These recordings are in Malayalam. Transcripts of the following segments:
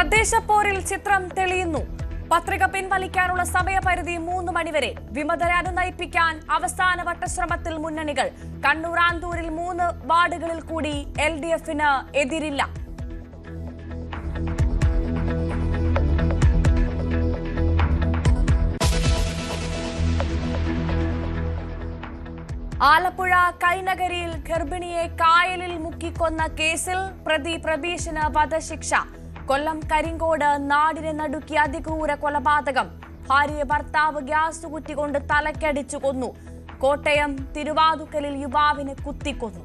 തദ്ദേശ പോരിൽ ചിത്രം തെളിയുന്നു. പത്രിക പിൻവലിക്കാനുള്ള സമയപരിധി 3 മണിവരെ. വിമതരെ അനുനയിപ്പിക്കാൻ അവസാനവട്ട ശ്രമത്തിൽ മുന്നണികൾ. കണ്ണൂർ ആന്തൂരിൽ 3 വാർഡുകളിൽ കൂടി LDF-ന് എതിരില്ല. ആലപ്പുഴ കൈനകരിയിൽ ഗർഭിണിയെ കായലിൽ മുക്കിക്കൊന്ന കേസിൽ പ്രതി പ്രബീഷിന് വധശിക്ഷ. കൊല്ലം കരിങ്കോട് നാടിനെ നടുക്കിയ അതിക്രൂര കൊലപാതകം. ഭാര്യയെ ഭർത്താവ് ഗ്യാസ് കുറ്റികൊണ്ട് തലക്കടിച്ചു കൊന്നു. കോട്ടയം തിരുവാതുക്കലിൽ യുവാവിനെ കുത്തിക്കൊന്നു.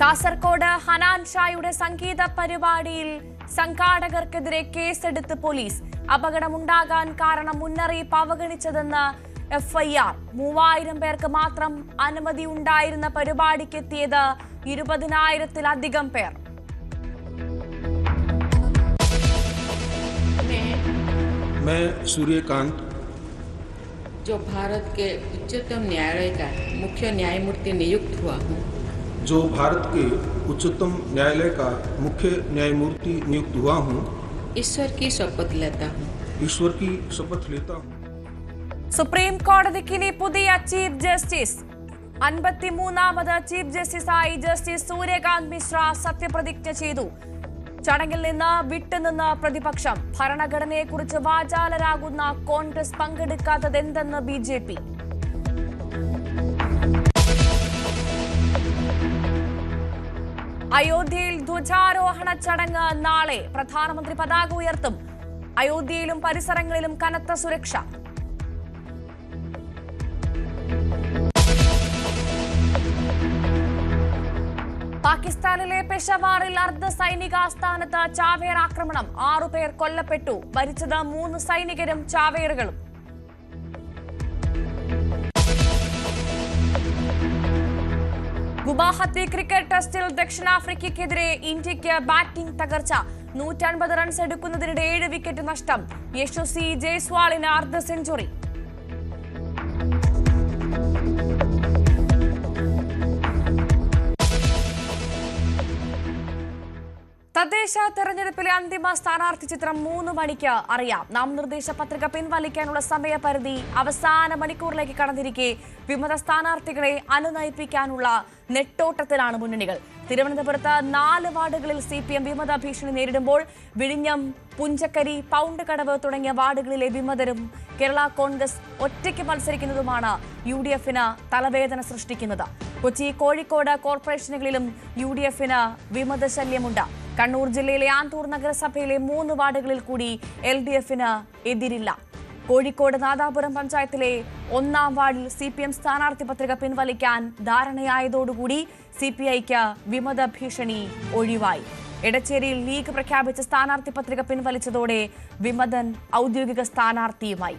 കാസർകോട് ഹനാൻ ഷായുടെ സംഗീത പരിപാടിയിൽ സംഘാടകർക്കെതിരെ കേസെടുത്ത് പോലീസ്. അപകടമുണ്ടാകാൻ കാരണം മുന്നറിയിപ്പ് അവഗണിച്ചതെന്ന് FIR. 3000 പേർക്ക് മാത്രം അനുമതി ഉണ്ടായിരുന്ന പരിപാടിക്കെത്തിയത് 20,000-ത്തിലധികം പേർ. मैं सूर्यकांत जो भारत के उच्चतम न्यायालय का मुख्य न्यायमूर्ति नियुक्त हुआ हूँ जो भारत के उच्चतम न्यायालय का मुख्य न्यायमूर्ति नियुक्त हुआ हूँ ईश्वर की शपथ लेता हूँ ईश्वर की शपथ लेता हूँ. സുപ്രീം കോടതിക്ക് ഇനി പുതിയ ചീഫ് ജസ്റ്റിസ്. 53ാമത് ചീഫ് ജസ്റ്റിസായി ജസ്റ്റിസ് സൂര്യകാന്ത് മിശ്ര സത്യപ്രതിജ്ഞ ചെയ്തു. ചടങ്ങിൽ നിന്ന് വിട്ടുനിന്ന പ്രതിപക്ഷം. ഭരണഘടനയെക്കുറിച്ച് വാചാലരാകുന്ന കോൺഗ്രസ് പങ്കെടുക്കാത്തതെന്തെന്ന് BJP. അയോധ്യയിൽ ധ്വജാരോഹണ ചടങ്ങ് നാളെ. പ്രധാനമന്ത്രി പതാക ഉയർത്തും. അയോധ്യയിലും പരിസരങ്ങളിലും കനത്ത സുരക്ഷ. പാകിസ്ഥാനിലെ പെഷവാറിൽ അർദ്ധ സൈനിക ആസ്ഥാനത്ത് ചാവേർ ആക്രമണം. 6 പേർ കൊല്ലപ്പെട്ടു. മരിച്ചത് 3 സൈനികരും ചാവേറുകളും. ഗുവാഹത്തി ക്രിക്കറ്റ് ടെസ്റ്റിൽ ദക്ഷിണാഫ്രിക്കയ്ക്കെതിരെ ഇന്ത്യയ്ക്ക് ബാറ്റിംഗ് തകർച്ച. 150 റൺസ് എടുക്കുന്നതിനിടെ 7 വിക്കറ്റ് നഷ്ടം. യശസ്വി ജയ്സ്വാളിന് അർദ്ധ സെഞ്ചുറി. തദ്ദേശ തെരഞ്ഞെടുപ്പിലെ അന്തിമ സ്ഥാനാർത്ഥി ചിത്രം 3 മണിക്ക് അറിയാം. നാമനിർദ്ദേശ പത്രിക പിൻവലിക്കാനുള്ള സമയപരിധി അവസാന മണിക്കൂറിലേക്ക് കടന്നിരിക്കെ വിമത സ്ഥാനാർത്ഥികളെ അനുനയിപ്പിക്കാനുള്ള നെട്ടോട്ടത്തിലാണ് മുന്നണികൾ. തിരുവനന്തപുരത്ത് 4 വാർഡുകളിൽ CPM വിമത ഭീഷണി നേരിടുമ്പോൾ വിഴിഞ്ഞം, പുഞ്ചക്കരി, പൗണ്ട് കടവ് തുടങ്ങിയ വാർഡുകളിലെ വിമതരും കേരള കോൺഗ്രസ് ഒറ്റയ്ക്ക് മത്സരിക്കുന്നതുമാണ് UDF-ന് തലവേദന സൃഷ്ടിക്കുന്നത്. കൊച്ചി, കോഴിക്കോട് കോർപ്പറേഷനുകളിലും UDF-ന് വിമത ശല്യമുണ്ട്. കണ്ണൂർ ജില്ലയിലെ ആന്തൂർ നഗരസഭയിലെ 3 വാർഡുകളിൽ കൂടി LDF-ന് എതിരില്ല. കോഴിക്കോട് നാദാപുരം പഞ്ചായത്തിലെ 1-ാം വാർഡിൽ CPM സ്ഥാനാർത്ഥി പത്രിക പിൻവലിക്കാൻ ധാരണയായതോടുകൂടി CPIക്ക് വിമത ഭീഷണി ഒഴിവായി. എടച്ചേരിയിൽ ലീഗ് പ്രഖ്യാപിച്ച സ്ഥാനാർത്ഥി പത്രിക പിൻവലിച്ചതോടെ വിമതൻ ഔദ്യോഗിക സ്ഥാനാർത്ഥിയുമായി.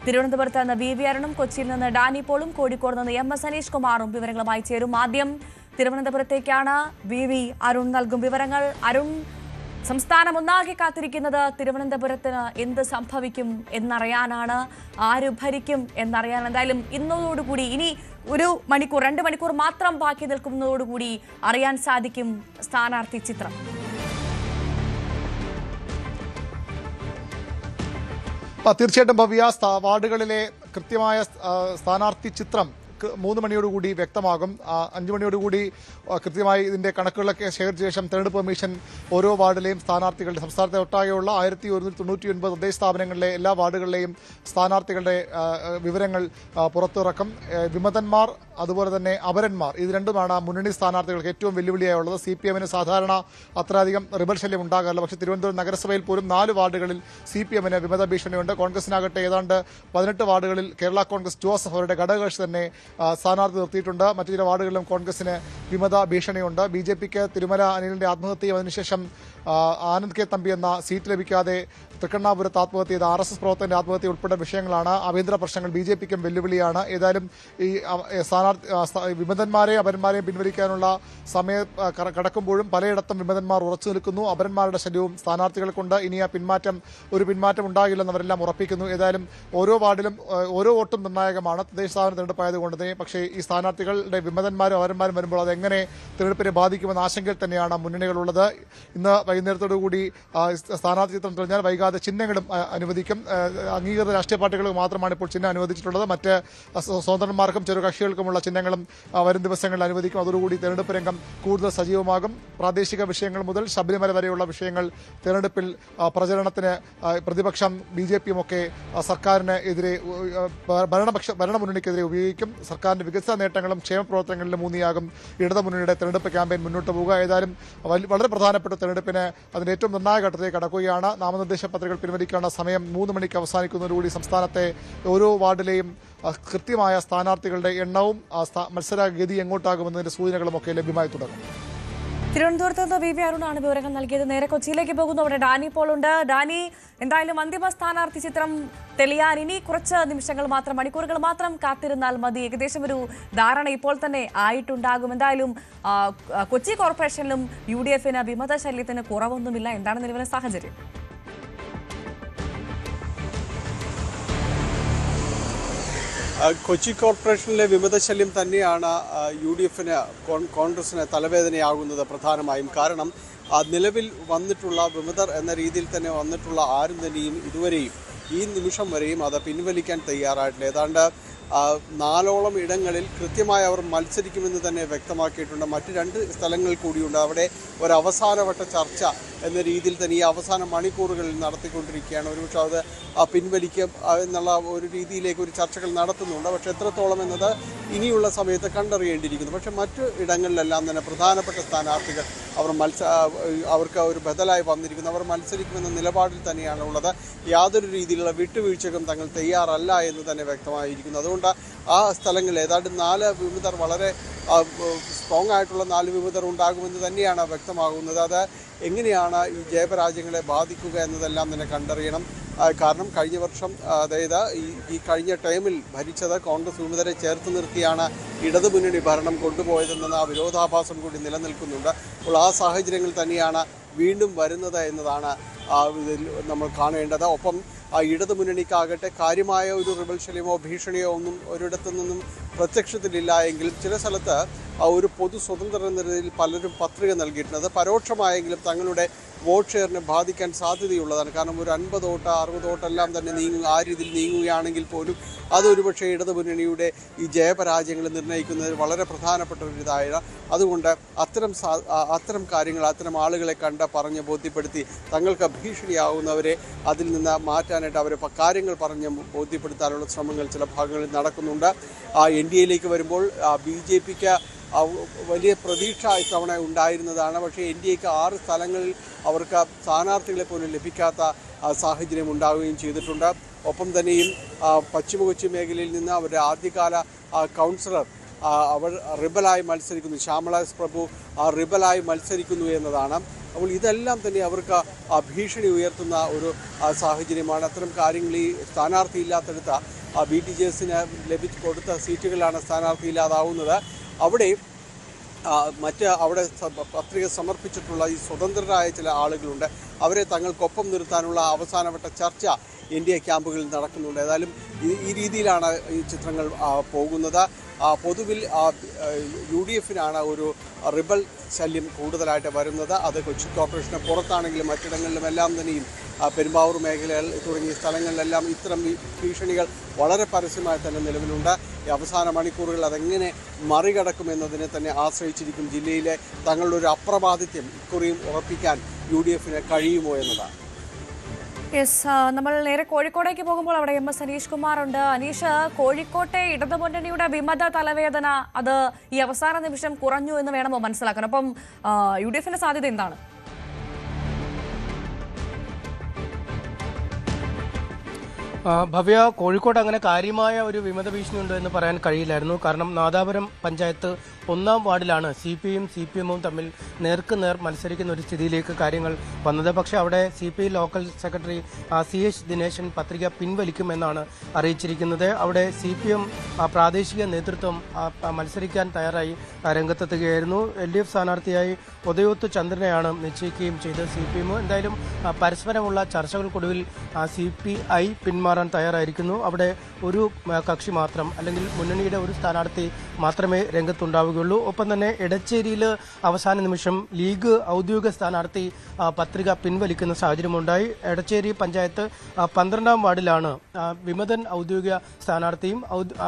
തിരുവനന്തപുരത്ത് നിന്ന് VV അരുണും കൊച്ചിയിൽ നിന്ന് ഡാനി പോളും കോഴിക്കോട് നിന്ന് MS അനീഷ് കുമാറും വിവരങ്ങളുമായി ചേരും. ആദ്യം തിരുവനന്തപുരത്തേക്കാണ്. VV അരുൺ നൽകും വിവരങ്ങൾ. അരുൺ, സംസ്ഥാനം ഒന്നാകെ കാത്തിരിക്കുന്നത് തിരുവനന്തപുരത്തിന് എന്ത് സംഭവിക്കും എന്നറിയാനാണ്, ആര് ഭരിക്കും എന്നറിയാൻ. എന്തായാലും ഇന്നതോടുകൂടി ഇനി 1 മണിക്കൂർ 2 മണിക്കൂർ മാത്രം ബാക്കി നിൽക്കുന്നതോടുകൂടി അറിയാൻ സാധിക്കും സ്ഥാനാർത്ഥി ചിത്രം. തീർച്ചയായിട്ടും ഭവ്യ, വാർഡുകളിലെ കൃത്യമായ സ്ഥാനാർത്ഥി ചിത്രം 3 മണിയോടുകൂടി വ്യക്തമാകും. 5 മണിയോടുകൂടി കൃത്യമായി ഇതിന്റെ കണക്കുകളൊക്കെ ശേഖരിച്ച ശേഷം തെരഞ്ഞെടുപ്പ് കമ്മീഷൻ ഓരോ വാർഡിലെയും സ്ഥാനാർത്ഥികളുടെ സംസ്ഥാനത്തെ ഒട്ടാകെയുള്ള 1199 തദ്ദേശ സ്ഥാപനങ്ങളിലെ എല്ലാ വാർഡുകളിലെയും സ്ഥാനാർത്ഥികളുടെ വിവരങ്ങൾ പുറത്തിറക്കും. വിമതന്മാർ അതുപോലെ തന്നെ അപരന്മാർ, ഇത് രണ്ടുമാണ് മുന്നണി സ്ഥാനാർത്ഥികൾക്ക് ഏറ്റവും വെല്ലുവിളിയായുള്ളത്. CPM-ന് സാധാരണ അത്രയധികം റിബൽ ശല്യം ഉണ്ടാകാറില്ല. പക്ഷേ തിരുവനന്തപുരം നഗരസഭയിൽ പോലും 4 വാർഡുകളിൽ CPM-ന് വിമത ഭീഷണിയുണ്ട്. കോൺഗ്രസിനാകട്ടെ ഏതാണ്ട് 18 വാർഡുകളിൽ കേരള കോൺഗ്രസ് ജോസഫ് അവരുടെ ഘടകകക്ഷി തന്നെ സ്ഥാനാർത്ഥി നിർത്തിയിട്ടുണ്ട്. മറ്റു ചില വാർഡുകളിലും കോൺഗ്രസിന് വിമത ഭീഷണിയുണ്ട്. BJPക്ക് തിരുമല അനിലിന്റെ ആത്മഹത്യയും അതിനുശേഷം ആനന്ദ് കെ തമ്പി എന്ന സീറ്റ് ലഭിക്കാതെ തൃക്കണ്ണാപുരത്ത് ആത്മഹത്യ ചെയ്ത RSS പ്രവർത്തകന്റെ ആത്മഹത്യ ഉൾപ്പെടെ വിഷയങ്ങളാണ്. ആഭ്യന്തര പ്രശ്നങ്ങൾ BJPക്കും വെല്ലുവിളിയാണ്. ഏതായാലും ഈ വിമതന്മാരെയും അപരന്മാരെയും പിൻവലിക്കാനുള്ള സമയം കടക്കുമ്പോഴും പലയിടത്തും വിമതന്മാർ ഉറച്ചു നിൽക്കുന്നു. അപരന്മാരുടെ ശല്യവും സ്ഥാനാർത്ഥികൾക്കുണ്ട്. ഇനി ആ ഒരു പിന്മാറ്റം ഉണ്ടാകില്ലെന്ന് അവരെല്ലാം ഉറപ്പിക്കുന്നു. ഏതായാലും ഓരോ വാർഡിലും ഓരോ വോട്ടും നിർണായകമാണ്. തദ്ദേശ സ്ഥാപന തെരഞ്ഞെടുപ്പായതുകൊണ്ട് തന്നെ. പക്ഷേ ഈ സ്ഥാനാർത്ഥികളുടെ വിമതന്മാരും അപരന്മാരും വരുമ്പോൾ അതെങ്ങനെ തെരഞ്ഞെടുപ്പിനെ ബാധിക്കുമെന്ന ആശങ്കയിൽ തന്നെയാണ് മുന്നണികളുള്ളത്. ഇന്ന് വൈകുന്നേരത്തോടുകൂടി സ്ഥാനാർത്ഥി ചിത്രം തെരഞ്ഞാൽ വൈകാതെ ചിഹ്നങ്ങളും അനുവദിക്കും. അംഗീകൃത രാഷ്ട്രീയ പാർട്ടികൾക്ക് മാത്രമാണ് ഇപ്പോൾ ചിഹ്നം അനുവദിച്ചിട്ടുള്ളത്. മറ്റ് സ്വതന്ത്രന്മാർക്കും ചെറുകക്ഷികൾക്കുമുള്ള ചിഹ്നങ്ങളും വരും ദിവസങ്ങളിൽ അനുവദിക്കും. അതോടുകൂടി തെരഞ്ഞെടുപ്പ് രംഗം കൂടുതൽ സജീവമാകും. പ്രാദേശിക വിഷയങ്ങൾ മുതൽ ശബരിമല വരെയുള്ള വിഷയങ്ങൾ തെരഞ്ഞെടുപ്പിൽ പ്രചരണത്തിന് പ്രതിപക്ഷം BJPയും ഒക്കെ സർക്കാരിന് എതിരെ ഭരണമുന്നണിക്കെതിരെ ഉപയോഗിക്കും. സർക്കാരിന്റെ വികസന നേട്ടങ്ങളും ക്ഷേമ പ്രവർത്തനങ്ങളിലും ഊന്നിയാകും ഇടതുമുന്നണിയുടെ തെരഞ്ഞെടുപ്പ് ക്യാമ്പയിൻ മുന്നോട്ട് പോവുക. ഏതായാലും വളരെ പ്രധാനപ്പെട്ട തെരഞ്ഞെടുപ്പിന് അതിന്റെ ഏറ്റവും നിർണായക ഘട്ടത്തിലേക്ക് കടക്കുകയാണ്. നാമനിർദ്ദേശ പത്രികകൾ പിൻവലിക്കേണ്ട സമയം 3 മണിക്ക് അവസാനിക്കുന്നതോടുകൂടി സംസ്ഥാനത്തെ ഓരോ വാർഡിലെയും കൃത്യമായ സ്ഥാനാർത്ഥികളുടെ എണ്ണവും മത്സരഗതി എങ്ങോട്ടാകുമെന്നതിന്റെ സൂചനകളുമൊക്കെ ലഭ്യമായി തുടങ്ങും. തിരുവനന്തപുരത്ത് നിന്ന് VV അരുണാണ് വിവരങ്ങൾ നൽകിയത്. നേരെ കൊച്ചിയിലേക്ക് പോകുന്നു. അവിടെ ഡാനി ഇപ്പോൾ ഉണ്ട്. ഡാനി, എന്തായാലും അന്തിമ സ്ഥാനാർത്ഥി ചിത്രം തെളിയാൻ ഇനി കുറച്ച് നിമിഷങ്ങൾ മാത്രം, മണിക്കൂറുകൾ മാത്രം കാത്തിരുന്നാൽ മതി. ഏകദേശം ഒരു ധാരണ ഇപ്പോൾ തന്നെ ആയിട്ടുണ്ടാകും. എന്തായാലും കൊച്ചി കോർപ്പറേഷനിലും UDFന് വിമത ശല്യത്തിന് കുറവൊന്നുമില്ല. എന്താണ് നിലവിലെ സാഹചര്യം? കൊച്ചി കോർപ്പറേഷനിലെ വിമതശല്യം തന്നെയാണ് UDFന് കോൺഗ്രസിന് തലവേദനയാകുന്നത് പ്രധാനമായും. കാരണം നിലവിൽ വന്നിട്ടുള്ള വിമതർ എന്ന രീതിയിൽ തന്നെ വന്നിട്ടുള്ള ആരും തന്നെയും ഇതുവരെയും ഈ നിമിഷം വരെയും അത് പിൻവലിക്കാൻ തയ്യാറായിട്ടില്ല. ഏതാണ്ട് 4ഓളം ഇടങ്ങളിൽ കൃത്യമായി അവർ മത്സരിക്കുമെന്ന് തന്നെ വ്യക്തമാക്കിയിട്ടുണ്ട്. മറ്റ് 2 സ്ഥലങ്ങൾ കൂടിയുണ്ട്. അവിടെ ഒരു അവസാനവട്ട ചർച്ച എന്ന രീതിയിൽ തന്നെ ഈ അവസാന മണിക്കൂറുകളിൽ നടത്തിക്കൊണ്ടിരിക്കുകയാണ്. ഒരുപക്ഷെ അത് പിൻവലിക്കും എന്നുള്ള ഒരു രീതിയിലേക്ക് ഒരു ചർച്ചകൾ നടത്തുന്നുണ്ട്. പക്ഷെ എത്രത്തോളം എന്നത് ഇനിയുള്ള സമയത്ത് കണ്ടറിയേണ്ടിയിരിക്കുന്നു. പക്ഷെ മറ്റു ഇടങ്ങളിലെല്ലാം തന്നെ പ്രധാനപ്പെട്ട സ്ഥാനാർത്ഥികൾ അവർക്ക് ഒരു ബദലായി വന്നിരിക്കുന്നു. അവർ മത്സരിക്കുമെന്ന നിലപാടിൽ തന്നെയാണ് ഉള്ളത്. യാതൊരു രീതിയിലുള്ള വിട്ടുവീഴ്ചകളും തങ്ങൾ തയ്യാറല്ല എന്ന് തന്നെ വ്യക്തമായിരിക്കുന്നു. അതുകൊണ്ട് ആ സ്ഥലങ്ങളിൽ ഏതാണ്ട് 4 വിമതർ വളരെ സ്ട്രോങ് ആയിട്ടുള്ള 4 വിമതർ ഉണ്ടാകുമെന്ന് തന്നെയാണ് വ്യക്തമാകുന്നത്. അത് എങ്ങനെയാണ് ഈ ജയപരാജയങ്ങളെ ബാധിക്കുക എന്നതെല്ലാം തന്നെ കണ്ടറിയണം. കാരണം കഴിഞ്ഞ വർഷം, അതായത് ഈ കഴിഞ്ഞ ടൈമിൽ ഭരിച്ചത് കോൺഗ്രസ് വിമതരെ ചേർത്ത് നിർത്തിയാണ് ഇടതുമുന്നണി ഭരണം കൊണ്ടുപോയതെന്ന ആ വിരോധാഭാസം കൂടി നിലനിൽക്കുന്നുണ്ട്. അപ്പോൾ ആ സാഹചര്യങ്ങൾ തന്നെയാണ് വീണ്ടും വരുന്നത് എന്നതാണ് നമ്മൾ കാണേണ്ടത്. ഒപ്പം ഇടതുമുന്നണിക്കാകട്ടെ കാര്യമായ ഒരു റിബൽ ശല്യമോ ഭീഷണിയോ ഒന്നും ഒരിടത്തു നിന്നും പ്രത്യക്ഷത്തിലില്ല എങ്കിലും ചില സ്ഥലത്ത് ഒരു പൊതു സ്വതന്ത്രർ എന്ന നിലയിൽ പലരും പത്രിക നൽകിയിട്ടുണ്ട്. അത് പരോക്ഷമായെങ്കിലും തങ്ങളുടെ വോട്ട് ഷെയറിനെ ബാധിക്കാൻ സാധ്യതയുള്ളതാണ്. കാരണം ഒരു 50 വോട്ട് 60 വോട്ടെല്ലാം തന്നെ ആ രീതിയിൽ നീങ്ങുകയാണെങ്കിൽ പോലും അതൊരുപക്ഷെ ഇടതുമുന്നണിയുടെ ഈ ജയപരാജയങ്ങൾ നിർണ്ണയിക്കുന്നതിൽ വളരെ പ്രധാനപ്പെട്ട ഒരു ഇതായ. അതുകൊണ്ട് അത്തരം കാര്യങ്ങൾ അത്തരം ആളുകളെ പറഞ്ഞ് ബോധ്യപ്പെടുത്തി തങ്ങൾക്ക് ഭീഷണിയാവുന്നവരെ അതിൽ നിന്ന് മാറ്റാനായിട്ട് അവരെ കാര്യങ്ങൾ പറഞ്ഞ് ബോധ്യപ്പെടുത്താനുള്ള ശ്രമങ്ങൾ ചില ഭാഗങ്ങളിൽ നടക്കുന്നുണ്ട്. NDAയിലേക്ക് വരുമ്പോൾ BJPക്ക് വലിയ പ്രതീക്ഷ ഇത്തവണ ഉണ്ടായിരുന്നതാണ്. പക്ഷേ NDAക്ക് 6 സ്ഥലങ്ങളിൽ അവർക്ക് സ്ഥാനാർത്ഥികളെ പോലും ലഭിക്കാത്ത സാഹചര്യം ഉണ്ടാവുകയും ചെയ്തിട്ടുണ്ട്. ഒപ്പം തന്നെയും പശ്ചിമ കൊച്ചി മേഖലയിൽ നിന്ന് അവരുടെ ആദ്യകാല കൗൺസിലർ അവർ റിബലായി മത്സരിക്കുന്നു. ശ്യാമള എസ് പ്രഭു റിബലായി മത്സരിക്കുന്നു എന്നതാണ്. അപ്പോൾ ഇതെല്ലാം തന്നെ അവർക്ക് ഭീഷണി ഉയർത്തുന്ന ഒരു സാഹചര്യമാണ്. അത്തരം കാര്യങ്ങൾ ഈ സ്ഥാനാർത്ഥി ഇല്ലാത്തടുത്ത BTJSന് കൊടുത്ത സീറ്റുകളിലാണ് സ്ഥാനാർത്ഥി ഇല്ലാതാവുന്നത്. അവിടെ അവിടെ പത്രിക സമർപ്പിച്ചിട്ടുള്ള ഈ സ്വതന്ത്രരായ ചില ആളുകളുണ്ട്. അവരെ തങ്ങൾക്കൊപ്പം നിർത്താനുള്ള അവസാനവട്ട ചർച്ച NDA ക്യാമ്പുകളിൽ നടക്കുന്നുണ്ട്. ഏതായാലും ഈ രീതിയിലാണ് ഈ ചിത്രങ്ങൾ പോകുന്നത്. പൊതുവിൽ UDFനാണ് ഒരു റിബൽ ശല്യം കൂടുതലായിട്ട് വരുന്നത്. അത് കൊച്ചി കോർപ്പറേഷന് പുറത്താണെങ്കിലും മറ്റിടങ്ങളിലും എല്ലാം തന്നെയും പെരുമ്പാവൂർ മേഖലകൾ തുടങ്ങിയ സ്ഥലങ്ങളിലെല്ലാം ഇത്തരം ഭീഷണികൾ വളരെ പരസ്യമായി തന്നെ നിലവിലുണ്ട്. ഈ അവസാന മണിക്കൂറുകൾ അതെങ്ങനെ മറികടക്കുമെന്നതിനെ തന്നെ ആശ്രയിച്ചിരിക്കും ജില്ലയിലെ തങ്ങളുടെ ഒരു അപ്രമാദിത്യം ഇക്കുറിയും ഉറപ്പിക്കാൻ UDFന് കഴിയുമോ എന്നതാണ്. നമ്മൾ നേരെ കോഴിക്കോടേക്ക് പോകുമ്പോൾ അവിടെ MS അനീഷ് കുമാർ ഉണ്ട്. അനീഷ്, കോഴിക്കോട്ടെ ഇടതുമുന്നണിയുടെ വിമത തലവേദന അത് ഈ അവസാന നിമിഷം കുറഞ്ഞു എന്ന് വേണമോ മനസ്സിലാക്കാൻ? അപ്പം UDFന്റെ സാധ്യത എന്താണ്? ഭവ്യ, കോഴിക്കോട് അങ്ങനെ കാര്യമായ ഒരു വിമത ഭീഷണി ഉണ്ട് എന്ന് പറയാൻ കഴിയില്ലായിരുന്നു. കാരണം നാദാപുരം പഞ്ചായത്ത് 1-ാം വാർഡിലാണ് CPIയും CPMും തമ്മിൽ നേർക്കുനേർ മത്സരിക്കുന്ന ഒരു സ്ഥിതിയിലേക്ക് കാര്യങ്ങൾ വന്നത്. പക്ഷേ അവിടെ CPI local secretary CH Dineshan പത്രിക പിൻവലിക്കുമെന്നാണ് അറിയിച്ചിരിക്കുന്നത്. അവിടെ CPM പ്രാദേശിക നേതൃത്വം മത്സരിക്കാൻ തയ്യാറായി രംഗത്തെത്തുകയായിരുന്നു. LDF സ്ഥാനാർത്ഥിയായി ഉദയോത്ത് ചന്ദ്രനെയാണ് നിശ്ചയിക്കുകയും ചെയ്തത് CPM. എന്തായാലും പരസ്പരമുള്ള ചർച്ചകൾക്കൊടുവിൽ CPI പിന്മാറാൻ തയ്യാറായിരിക്കുന്നു. അവിടെ ഒരു കക്ഷി മാത്രം, അല്ലെങ്കിൽ മുന്നണിയുടെ ഒരു സ്ഥാനാർത്ഥി മാത്രമേ രംഗത്തുണ്ടാവുകയുള്ളൂ. ഒപ്പം തന്നെ എടച്ചേരിയിൽ അവസാന നിമിഷം ലീഗ് ഔദ്യോഗിക സ്ഥാനാർത്ഥി പത്രിക പിൻവലിക്കുന്ന സാഹചര്യമുണ്ടായി. എടച്ചേരി പഞ്ചായത്ത് 12-ാം വാർഡിലാണ് വിമതൻ ഔദ്യോഗിക സ്ഥാനാർത്ഥിയും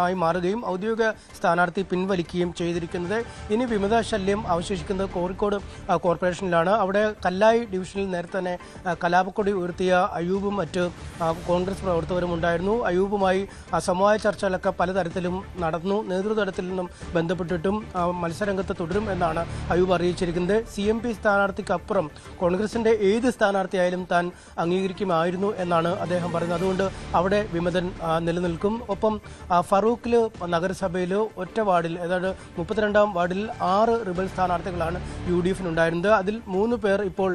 ആയി മാറുകയും ഔദ്യോഗിക സ്ഥാനാർത്ഥി പിൻവലിക്കുകയും ചെയ്തിരിക്കുന്നത്. ഇനി വിമത ശല്യം അവശേഷിക്കുന്നത് കോഴിക്കോട് കോർപ്പറേഷനിലാണ്. അവിടെ കല്ലായി ഡിവിഷനിൽ നേരത്തെ തന്നെ കലാപക്കൊടി ഉയർത്തിയ അയൂബും മറ്റ് കോൺഗ്രസ് പ്രവർത്തകരും ഉണ്ടായിരുന്നു. അയൂബുമായി സമവായ ചർച്ചകളൊക്കെ പലതരത്തിലും നടന്നു. നേതൃതലത്തിൽ നിന്നും ബന്ധപ്പെട്ടിട്ടും മത്സരരംഗത്ത് തുടരും എന്നാണ് അയൂബ് അറിയിച്ചിരിക്കുന്നത്. CMP സ്ഥാനാർത്ഥിക്കപ്പുറം കോൺഗ്രസിന്റെ ഏത് സ്ഥാനാർത്ഥിയായാലും താൻ അംഗീകരിക്കുമായിരുന്നു എന്നാണ് അദ്ദേഹം പറയുന്നത്. അതുകൊണ്ട് അവിടെ വിമതൻ നിലനിൽക്കും. ഒപ്പം ഫറൂഖില് നഗരസഭയിൽ ഒറ്റ വാർഡിൽ, അതായത് 32-ാം വാർഡിൽ 6 റിബൽ സ്ഥാനാർത്ഥികളാണ് UDF-നുണ്ടായിരുന്നത്. അതിൽ 3 പേർ ഇപ്പോൾ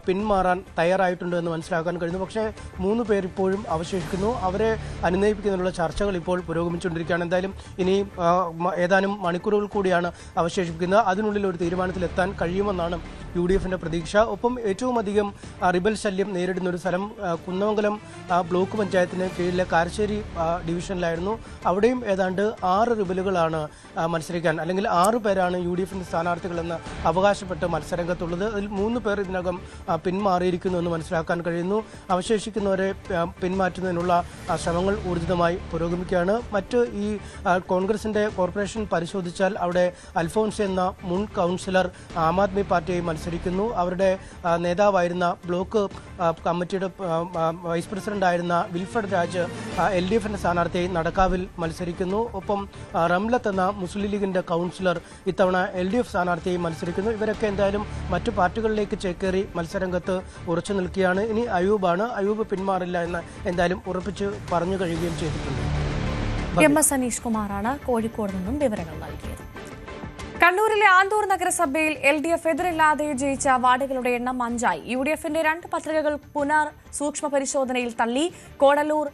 പിന്മാറാൻ തയ്യാറായിട്ടുണ്ട് എന്ന് മനസ്സിലാക്കാൻ കഴിയുന്നു. പക്ഷേ 3 പേർ ഇപ്പോഴും അവശേഷിക്കുന്നു. അവരെ അനുനയിപ്പിക്കുന്നതിനുള്ള ചർച്ചകൾ ഇപ്പോൾ പുരോഗമിച്ചുകൊണ്ടിരിക്കുകയാണ്. എന്തായാലും ഇനി ഏതാനും മണിക്കൂറുകൾ കൂടിയാണ് അവശേഷിപ്പിക്കുന്നത്. അതിനുള്ളിൽ ഒരു തീരുമാനത്തിലെത്താൻ കഴിയുമെന്നാണ് UDF-ന്റെ പ്രതീക്ഷ. ഒപ്പം ഏറ്റവും അധികം റിബൽ ശല്യം നേരിടുന്ന ഒരു സ്ഥലം കുന്നമംഗലം ബ്ലോക്ക് പഞ്ചായത്തിന് കീഴിലെ കാരശ്ശേരി ഡിവിഷനിലായിരുന്നു. അവിടെയും ഏതാണ്ട് 6 റിബലുകളാണ് മത്സരിക്കാൻ, അല്ലെങ്കിൽ 6 പേരാണ് UDF-ന്റെ സ്ഥാനാർത്ഥികളെന്ന് അവകാശപ്പെട്ട് മത്സരരംഗത്തുള്ളത്. അതിൽ 3 പേർ ഇതിനകം പിന്മാറിയിരിക്കുന്നു എന്ന് മനസ്സിലാക്കാൻ കഴിയുന്നു. അവശേഷിക്കുന്നവരെ പിന്മാറ്റുന്നതിനുള്ള ശ്രമങ്ങൾ ഊർജിതമായി പുരോഗമിക്കുകയാണ്. മറ്റ് ഈ കോൺഗ്രസിന്റെ കോർപ്പറേഷൻ പരിശോധിച്ചാൽ അവിടെ അൽഫോൺസ് എന്ന മുൻ കൗൺസിലർ ആം ആദ്മി പാർട്ടിയായി മത്സരിക്കുന്നു. അവരുടെ നേതാവായിരുന്ന ബ്ലോക്ക് കമ്മിറ്റിയുടെ വൈസ് പ്രസിഡന്റായിരുന്ന വിൽഫ്രഡ് രാജ് LDF-ന്റെ സ്ഥാനാർത്ഥിയായി നടക്കാവിൽ മത്സരിക്കുന്നു. ഒപ്പം റംലത്ത് എന്ന മുസ്ലിം ലീഗിന്റെ കൗൺസിലർ ഇത്തവണ LDF സ്ഥാനാർത്ഥിയായി മത്സരിക്കുന്നു. ഇവരൊക്കെ എന്തായാലും മറ്റു പാർട്ടികളിലേക്ക് ചേക്കേറി മത്സരരംഗത്ത് ഉറച്ചു നിൽക്കുകയാണ്. ഇനി അയൂബാണ്. അയൂബ് പിന്മാറില്ല എന്ന് എന്തായാലും ഉറപ്പിച്ച് പറഞ്ഞു കഴിയുകയും ചെയ്തിട്ടുണ്ട്. MS അനീഷ് കുമാറാണ് കോഴിക്കോട് നിന്നും വിവരങ്ങൾ നൽകിയത്. കണ്ണൂരിലെ ആന്തൂർ നഗരസഭയിൽ LDF എതിരില്ലാതെ ജയിച്ച വാർഡുകളുടെ എണ്ണം 5ആയി. UDF-ന്റെ 2 പത്രികകൾ പുനർ സൂക്ഷ്മ പരിശോധനയിൽ തള്ളി. കോടലൂർ,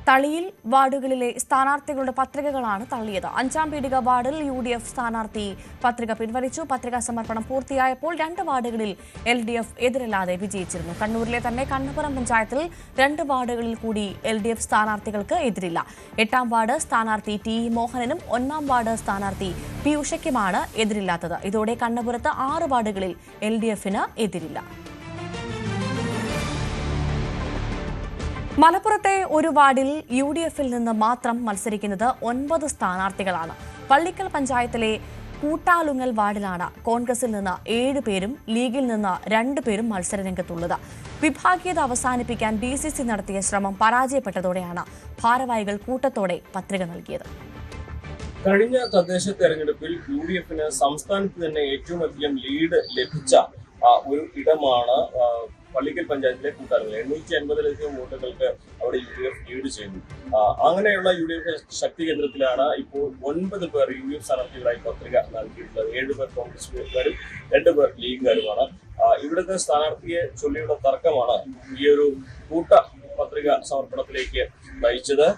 തളിയിൽ വാർഡുകളിലെ സ്ഥാനാർത്ഥികളുടെ പത്രികകളാണ് തള്ളിയത്. 5-ാം പീടിക വാർഡിൽ UDF സ്ഥാനാർത്ഥി പത്രിക പിൻവലിച്ചു. പത്രികാ സമർപ്പണം പൂർത്തിയായപ്പോൾ 2 വാർഡുകളിൽ LDF എതിരില്ലാതെ വിജയിച്ചിരുന്നു. കണ്ണൂരിലെ തന്നെ കണ്ണപുരം പഞ്ചായത്തിൽ 2 വാർഡുകളിൽ കൂടി LDF സ്ഥാനാർത്ഥികൾക്ക് എതിരില്ല. 8-ാം വാർഡ് സ്ഥാനാർത്ഥി TE മോഹനനും 1-ാം വാർഡ് സ്ഥാനാർത്ഥി P ഉഷയ്ക്കുമാണ് എതിരില്ലാത്തത്. ഇതോടെ കണ്ണപുരത്ത് 6 വാർഡുകളിൽ LDF-ന് എതിരില്ല. മലപ്പുറത്തെ ഒരു വാർഡിൽ UDF-ൽ നിന്ന് മാത്രം മത്സരിക്കുന്നത് 9 സ്ഥാനാർത്ഥികളാണ്. പള്ളിക്കൽ പഞ്ചായത്തിലെ കൂട്ടാലുങ്ങൽ വാർഡിലാണ് കോൺഗ്രസിൽ നിന്ന് 7 പേരും ലീഗിൽ നിന്ന് 2 പേരും മത്സരരംഗത്തുള്ളത്. വിഭാഗീയത അവസാനിപ്പിക്കാൻ DCC നടത്തിയ ശ്രമം പരാജയപ്പെട്ടതോടെയാണ് ഭാരവാഹികൾ കൂട്ടത്തോടെ പത്രിക നൽകിയത്. കഴിഞ്ഞ തദ്ദേശ തെരഞ്ഞെടുപ്പിൽ UDF-ന് സംസ്ഥാനത്ത് തന്നെ ഏറ്റവും അധികം ലീഡ് ലഭിച്ച ഒരു ഇടമാണ് പള്ളിക്കൽ പഞ്ചായത്തിലെ കൂട്ടാലുങ്ങൽ. 750-ലധികം വോട്ടുകൾക്ക് അവിടെ UDF ലീഡ് ചെയ്തു. അങ്ങനെയുള്ള UDF ശക്തി കേന്ദ്രത്തിലാണ് ഇപ്പോൾ 9 പേർ UDF സ്ഥാനാർത്ഥികളായി പത്രിക നൽകിയിട്ടുള്ളത്. 7 പേർ കോൺഗ്രസുകാരും 2 പേർ ലീഗുകാരുമാണ്. ഇവിടുത്തെ സ്ഥാനാർത്ഥിയെ ചൊല്ലിയുള്ള തർക്കമാണ് ഈ ഒരു കൂട്ട പത്രിക സമർപ്പണത്തിലേക്ക് നയിച്ചത്.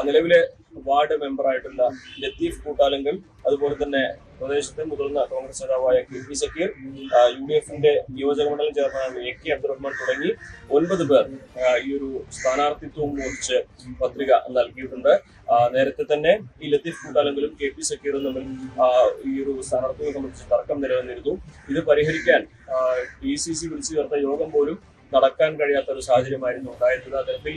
നിലവിലെ വാർഡ് മെമ്പറായിട്ടുള്ള ലത്തീഫ് കൂട്ടാലുങ്കൽ, അതുപോലെ തന്നെ പ്രദേശത്തെ മുതിർന്ന കോൺഗ്രസ് നേതാവായ KP സക്കീർ, UDF-ന്റെ നിയോജക മണ്ഡലം ചെയർമാൻ AK അബ്ദുറഹ്മാൻ തുടങ്ങി 9 പേർ ഈ ഒരു സ്ഥാനാർത്ഥിത്വം കുറിച്ച് പത്രിക നൽകിയിട്ടുണ്ട്. നേരത്തെ തന്നെ ഈ ലത്തീഫ് കൂട്ടാലുങ്കലും KP സക്കീറും തമ്മിൽ ഈ ഒരു സ്ഥാനാർത്ഥികളെ സംബന്ധിച്ച് തർക്കം നിലനിന്നിരുന്നു. ഇത് പരിഹരിക്കാൻ DCC വിളിച്ചു ചേർത്ത യോഗം പോലും നടക്കാൻ കഴിയാത്ത ഒരു സാഹചര്യമായിരുന്നു ഉണ്ടായിരുന്നത്. അത്തരത്തിൽ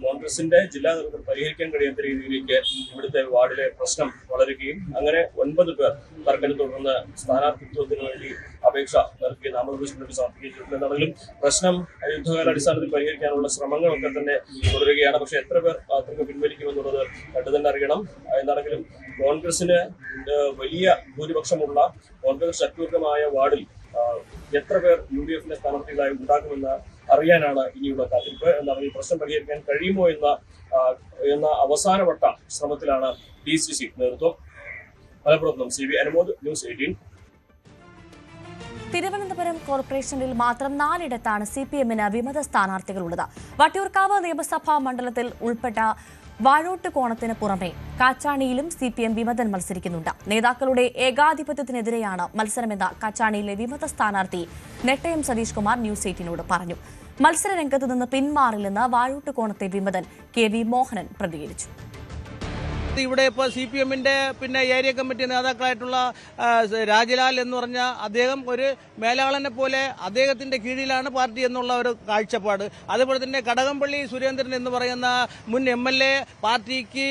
കോൺഗ്രസിന്റെ ജില്ലാ നേതൃത്വം പരിഹരിക്കാൻ കഴിയാത്ത രീതിയിലേക്ക് ഇവിടുത്തെ വാർഡിലെ പ്രശ്നം വളരുകയും അങ്ങനെ 9 പേർ തർക്കത്തെ തുടർന്ന് സ്ഥാനാർത്ഥിത്വത്തിന് വേണ്ടി അപേക്ഷ നൽകി നാമനിർദ്ദേശം സമർപ്പിക്കുകയും ചെയ്തിട്ടുണ്ടെങ്കിലും പ്രശ്നം യുദ്ധകാലാടിസ്ഥാനത്തിൽ പരിഹരിക്കാനുള്ള ശ്രമങ്ങളൊക്കെ തന്നെ തുടരുകയാണ്. പക്ഷെ എത്ര പേർ പത്രിക പിൻവലിക്കുമെന്നുള്ളത് കണ്ടു തന്നെ അറിയണം. എന്താണെങ്കിലും കോൺഗ്രസിന് വലിയ ഭൂരിപക്ഷമുള്ള കോൺഗ്രസ് ശക്തിയുക്തമായ വാർഡിൽ എത്ര പേർ UDF-ന്റെ സ്ഥാനാർത്ഥികളായി ഉണ്ടാകുമെന്ന് അറിയാനാണ് ഇനിയുള്ള കാത്തിരിപ്പ്. എന്നാൽ ഈ പ്രശ്നം പരിഹരിക്കാൻ കഴിയുമോ എന്ന അവസാനവട്ട ശ്രമത്തിലാണ് DCC നേതൃത്വം. മലപ്പുറത്ത് നിന്നും CB അനുമോദ്, ന്യൂസ് 18. തിരുവനന്തപുരം കോർപ്പറേഷനിൽ മാത്രം 4 CPM-ന് വിമത സ്ഥാനാർത്ഥികളുള്ളത്. വട്ടിയൂർക്കാവ് നിയമസഭാ മണ്ഡലത്തിൽ ഉൾപ്പെട്ട വാഴോട്ടുകോണത്തിന് പുറമെ കാച്ചാണിയിലും CPM വിമതൻ മത്സരിക്കുന്നുണ്ട്. നേതാക്കളുടെ ഏകാധിപത്യത്തിനെതിരെയാണ് മത്സരമെന്ന് കാച്ചാണിയിലെ വിമത സ്ഥാനാർത്ഥി നെട്ടയം സതീഷ് കുമാർ ന്യൂസ് 18നോട് പറഞ്ഞു. മത്സരരംഗത്ത് നിന്ന് പിന്മാറില്ലെന്ന് വാഴോട്ടുകോണത്തെ വിമതൻ KV മോഹനൻ പ്രതികരിച്ചു. ഇവിടെ ഇപ്പോൾ CPM-ന്റെ ഏരിയ കമ്മിറ്റി നേതാക്കളായിട്ടുള്ള രാജലാൽ എന്ന് പറഞ്ഞ അദ്ദേഹം ഒരു മേലാളനെ പോലെ അദ്ദേഹത്തിന്റെ കീഴിലാണ് പാർട്ടി എന്നുള്ള ഒരു കാഴ്ചപ്പാട്. അതുപോലെ തന്നെ കടകംപള്ളി സുരേന്ദ്രൻ എന്ന് പറയുന്ന മുൻ MLA പാർട്ടിക്ക്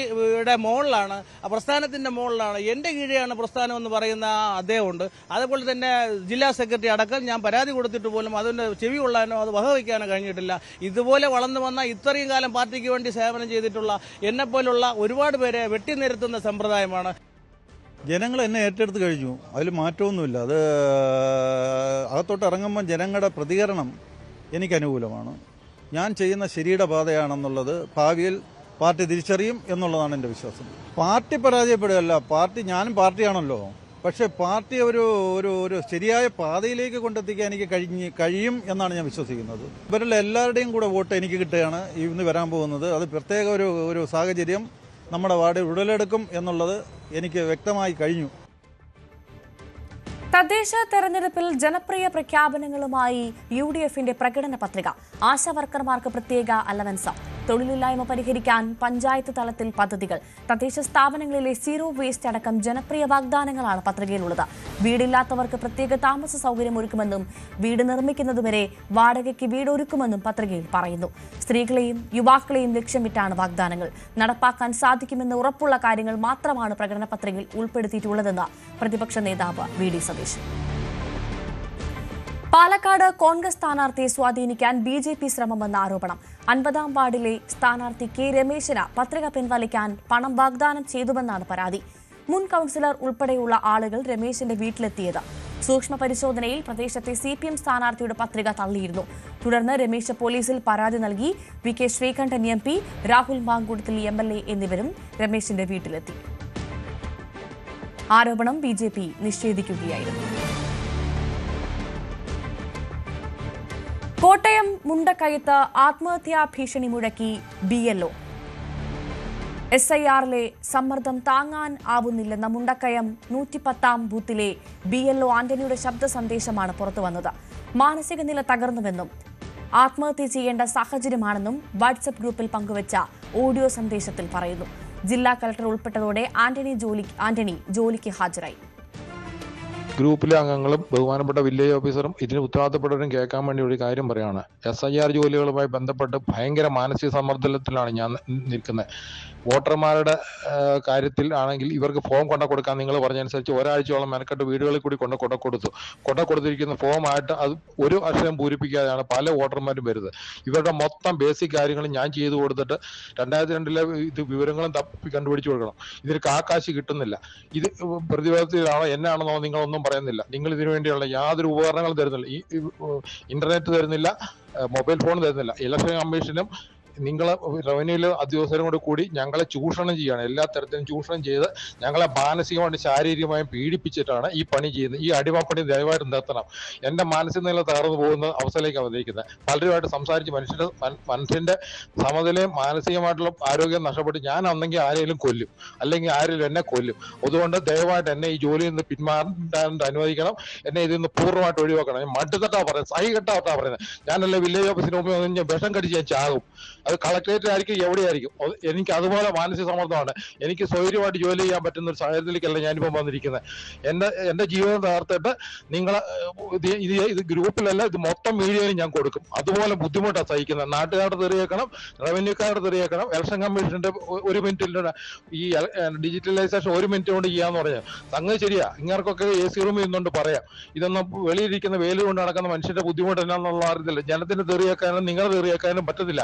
മുകളിലാണ്, പ്രസ്ഥാനത്തിന്റെ മുകളിലാണ്, എന്റെ കീഴിലാണ് പ്രസ്ഥാനം എന്ന് പറയുന്ന അദ്ദേഹമുണ്ട്. അതുപോലെ തന്നെ ജില്ലാ സെക്രട്ടറി അടക്കം ഞാൻ പരാതി കൊടുത്തിട്ട് പോലും അതിന്റെ ചെവി കൊള്ളാനോ അത് വകവയ്ക്കാനോ കഴിഞ്ഞിട്ടില്ല. ഇതുപോലെ വളർന്നു വന്ന ഇത്രയും കാലം പാർട്ടിക്ക് വേണ്ടി സേവനം ചെയ്തിട്ടുള്ള എന്നെപ്പോലുള്ള ഒരുപാട് പേരെ വെട്ടിനിരത്തുന്ന സമ്പ്രദായമാണ്. ജനങ്ങൾ എന്നെ ഏറ്റെടുത്ത് കഴിഞ്ഞു, അതിൽ മാറ്റമൊന്നുമില്ല. അത് അകത്തോട്ട് ഇറങ്ങുമ്പോൾ ജനങ്ങളുടെ പ്രതികരണം എനിക്ക് അനുകൂലമാണ്. ഞാൻ ചെയ്യുന്ന ശരിയുടെ പാതയാണെന്നുള്ളത് ഭാവിയിൽ പാർട്ടി തിരിച്ചറിയും എന്നുള്ളതാണ് എൻ്റെ വിശ്വാസം. പാർട്ടി പരാജയപ്പെടുകയല്ല, ഞാനും പാർട്ടിയാണല്ലോ. പക്ഷേ പാർട്ടി ഒരു ശരിയായ പാതയിലേക്ക് കൊണ്ടെത്തിക്കാൻ എനിക്ക് കഴിയും എന്നാണ് ഞാൻ വിശ്വസിക്കുന്നത്. ഇവരുടെ എല്ലാവരുടെയും കൂടെ വോട്ട് എനിക്ക് കിട്ടുകയാണ് ഇന്ന് വരാൻ പോകുന്നത്. അത് പ്രത്യേക ഒരു സാഹചര്യം നമ്മുടെ വാർഡിൽ ഉടലെടുക്കും എന്നുള്ളത് എനിക്ക് വ്യക്തമായി കഴിഞ്ഞു. തദ്ദേശ തെരഞ്ഞെടുപ്പിൽ ജനപ്രിയ പ്രഖ്യാപനങ്ങളുമായി UDF-ന്റെ പ്രകടന പത്രിക. ആശാവർക്കർമാർക്ക് പ്രത്യേക അലവൻസ്, തൊഴിലില്ലായ്മ പരിഹരിക്കാൻ പഞ്ചായത്ത് തലത്തിൽ പദ്ധതികൾ, തദ്ദേശ സ്ഥാപനങ്ങളിലെ സീറോ വേസ്റ്റ് അടക്കം ജനപ്രിയ വാഗ്ദാനങ്ങളാണ് പത്രികയിലുള്ളത്. വീടില്ലാത്തവർക്ക് പ്രത്യേക താമസ സൗകര്യം ഒരുക്കുമെന്നും വീട് നിർമ്മിക്കുന്നതുവരെ വാടകയ്ക്ക് വീട് ഒരുക്കുമെന്നും പത്രികയിൽ പറയുന്നു. സ്ത്രീകളെയും യുവാക്കളെയും ലക്ഷ്യമിട്ടാണ് വാഗ്ദാനങ്ങൾ. നടപ്പാക്കാൻ സാധിക്കുമെന്ന് ഉറപ്പുള്ള കാര്യങ്ങൾ മാത്രമാണ് പ്രകടന പത്രികയിൽ ഉൾപ്പെടുത്തിയിട്ടുള്ളതെന്ന് പ്രതിപക്ഷ നേതാവ് VD സതീശൻ. പാലക്കാട് കോൺഗ്രസ് സ്ഥാനാർത്ഥിയെ സ്വാധീനിക്കാൻ BJP ശ്രമമെന്ന ആരോപണം. 50-ാം വാർഡിലെ സ്ഥാനാർത്ഥി K രമേശിന് പത്രിക പിൻവലിക്കാൻ പണം വാഗ്ദാനം ചെയ്തുവെന്നാണ് പരാതി. മുൻ കൌൺസിലർ ഉൾപ്പെടെയുള്ള ആളുകൾ രമേശിന്റെ വീട്ടിലെത്തിയത്. സൂക്ഷ്മ പരിശോധനയിൽ പ്രദേശത്തെ CPM സ്ഥാനാർത്ഥിയുടെ പത്രിക തള്ളിയിരുന്നു. തുടർന്ന് രമേശ് പോലീസിൽ പരാതി നൽകി. VK Sreekandan MP, Rahul Mamkootathil MLA എന്നിവരും രമേശിന്റെ വീട്ടിലെത്തി. ആരോപണം BJP നിഷേധിക്കുകയായിരുന്നു. കോട്ടയം മുണ്ടക്കയത്ത് ആത്മഹത്യാ ഭീഷണി മുഴക്കി BLO. SIR-ലെ സമ്മർദ്ദം താങ്ങാൻ ആവുന്നില്ലെന്ന മുണ്ടക്കയം 110-ാം ബൂത്തിലെ BLO ആന്റണിയുടെ ശബ്ദ സന്ദേശമാണ് പുറത്തുവന്നത്. മാനസിക നില തകർന്നുവെന്നും ആത്മഹത്യ ചെയ്യേണ്ട സാഹചര്യമാണെന്നും വാട്സ്ആപ്പ് ഗ്രൂപ്പിൽ പങ്കുവച്ച ഓഡിയോ സന്ദേശത്തിൽ പറയുന്നു. ജില്ലാ കളക്ടർ ഉൾപ്പെട്ടതോടെ ആന്റണി ജോലിക്ക് ഹാജരായി. ഗ്രൂപ്പിലെ അംഗങ്ങളും ബഹുമാനപ്പെട്ട വില്ലേജ് ഓഫീസറും ഇതിന് ഉത്തരവാദിത്തപ്പെട്ടവരും കേൾക്കാൻ വേണ്ടി ഒരു കാര്യം പറയാണ്. SIR ജോലികളുമായി ബന്ധപ്പെട്ട് ഭയങ്കര മാനസിക സമ്മർദ്ദത്തിലാണ് ഞാൻ നിൽക്കുന്നത്. വോട്ടർമാരുടെ കാര്യത്തിൽ ആണെങ്കിൽ ഇവർക്ക് ഫോം കൊടുക്കാൻ നിങ്ങൾ പറഞ്ഞനുസരിച്ച് ഒരാഴ്ചയോളം മെനക്കെട്ട് വീടുകളിൽ കൂടി കൊടുത്തിരിക്കുന്ന ഫോമായിട്ട് അത് ഒരു അക്ഷരം പൂരിപ്പിക്കാതെയാണ് പല വോട്ടർമാരും വരുന്നത്. ഇവരുടെ മൊത്തം ബേസിക് കാര്യങ്ങളും ഞാൻ ചെയ്തു കൊടുത്തിട്ട് 2002-ലെ ഇത് വിവരങ്ങളും തപ്പി കണ്ടുപിടിച്ചു കൊടുക്കണം. ഇതിന് കാശ് കിട്ടുന്നില്ല. ഇത് പ്രതിരോധത്തിലാണോ എന്നാണെന്നോ നിങ്ങളൊന്നും പറയുന്നില്ല. നിങ്ങൾ ഇതിനു വേണ്ടിയുള്ള യാതൊരു ഉപകരണങ്ങളും തരുന്നില്ല. ഈ ഇന്റർനെറ്റ് തരുന്നില്ല, മൊബൈൽ ഫോൺ തരുന്നില്ല. ഇലക്ഷൻ കമ്മീഷനും നിങ്ങളെ റവന്യൂയിലെ ഉദ്യോഗസ്ഥരും കൂടി ഞങ്ങളെ ചൂഷണം ചെയ്യുകയാണ്. എല്ലാ തരത്തിലും ചൂഷണം ചെയ്ത് ഞങ്ങളെ മാനസികമായും ശാരീരികമായും പീഡിപ്പിച്ചിട്ടാണ് ഈ പണി ചെയ്യുന്നത്. ഈ അടിമപ്പണി ദയവായിട്ട് നിർത്തണം. എൻ്റെ മാനസിക നില തകർന്നു പോകുന്ന അവസ്ഥയിലേക്ക് വന്നിരിക്കുന്നത്. പലരുമായിട്ട് സംസാരിച്ച് മനുഷ്യന്റെ സമനിലയും മാനസികമായിട്ടുള്ള ആരോഗ്യം നഷ്ടപ്പെട്ട് ഞാൻ ഒന്നെങ്കിൽ ആരെങ്കിലും കൊല്ലും, അല്ലെങ്കിൽ ആരെങ്കിലും എന്നെ കൊല്ലും. അതുകൊണ്ട് ദയവായിട്ട് എന്നെ ഈ ജോലിയിൽ നിന്ന് പിന്മാറാൻ അനുവദിക്കണം. എന്നെ ഇതിൽ നിന്ന് പൂർണ്ണമായിട്ട് ഒഴിവാക്കണം. ഞാൻ മട്ടുതട്ടാ പറയുന്നത്, സഹികെട്ടാ പറയുന്നത്. ഞാനല്ലേ വില്ലേജ് ഓഫീസിന് മുമ്പിൽ ഞാൻ വിഷം കടിച്ച് ഞാൻ ചാകും. അത് കളക്ടറേറ്റിലായിരിക്കും, എവിടെയായിരിക്കും. എനിക്ക് അതുപോലെ മാനസിക സമ്മർദ്ദമാണ്. എനിക്ക് സ്വൈര്യമായിട്ട് ജോലി ചെയ്യാൻ പറ്റുന്ന ഒരു സാഹചര്യത്തിലേക്കല്ല ഞാനിപ്പം വന്നിരിക്കുന്നത്. എൻ്റെ ജീവിതം തകർത്തിട്ട് നിങ്ങളെ ഇത് ഗ്രൂപ്പിലല്ല, ഇത് മൊത്തം മീഡിയയിൽ ഞാൻ കൊടുക്കും. അതുപോലെ ബുദ്ധിമുട്ടാണ് സഹിക്കുന്നത്. നാട്ടുകാരുടെ തെറിയേക്കണം, റവന്യൂക്കാരുടെ തെറിയേക്കണം. ഇലക്ഷൻ കമ്മീഷന്റെ 1 മിനിറ്റിൽ ഈ ഡിജിറ്റലൈസേഷൻ 1 മിനിറ്റ് കൊണ്ട് ചെയ്യാന്ന് പറഞ്ഞാൽ സംഗതി ശരിയാ. ഇങ്ങർക്കൊക്കെ AC റൂമിൽ നിന്നുകൊണ്ട് പറയാം. ഇതൊന്നും വെളിയിരിക്കുന്ന വെയിൽ കൊണ്ട് നടക്കുന്ന മനുഷ്യന്റെ ബുദ്ധിമുട്ട് എന്നാന്നുള്ള അറിയത്തില്ല. ജനത്തിന് തെറിയേക്കാനും നിങ്ങളെ തെറിയേക്കാനും പറ്റത്തില്ല.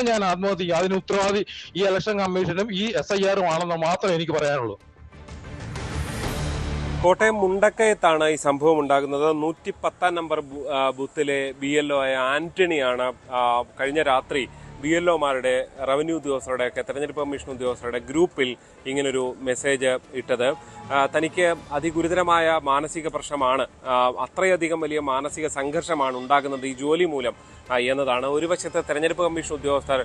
ഞാൻ ആത്മഹത്യ, അതിന് ഉത്തരവാദി ഈ ഇലക്ഷൻ കമ്മീഷനും ഈ SIR-ഉം ആണെന്ന് മാത്രമേ എനിക്ക് പറയാനുള്ളൂ. കോട്ടയം മുണ്ടക്കയത്താണ് ഈ സംഭവം ഉണ്ടാകുന്നത്. 110 നമ്പർ ബൂത്തിലെ BLO ആയ ആന്റണിയാണ് കഴിഞ്ഞ രാത്രി BLOമാരുടെ റവന്യൂ ഉദ്യോഗസ്ഥരുടെ ഒക്കെ തെരഞ്ഞെടുപ്പ് കമ്മീഷൻ ഉദ്യോഗസ്ഥരുടെ ഗ്രൂപ്പിൽ ഇങ്ങനൊരു മെസ്സേജ് ഇട്ടത്. തനിക്ക് അതിഗുരുതരമായ മാനസിക പ്രശ്നമാണ്, അത്രയധികം വലിയ മാനസിക സംഘർഷമാണ് ഉണ്ടാകുന്നത് ഈ ജോലി മൂലം എന്നതാണ്. ഒരു വശത്ത് തെരഞ്ഞെടുപ്പ് കമ്മീഷൻ ഉദ്യോഗസ്ഥർ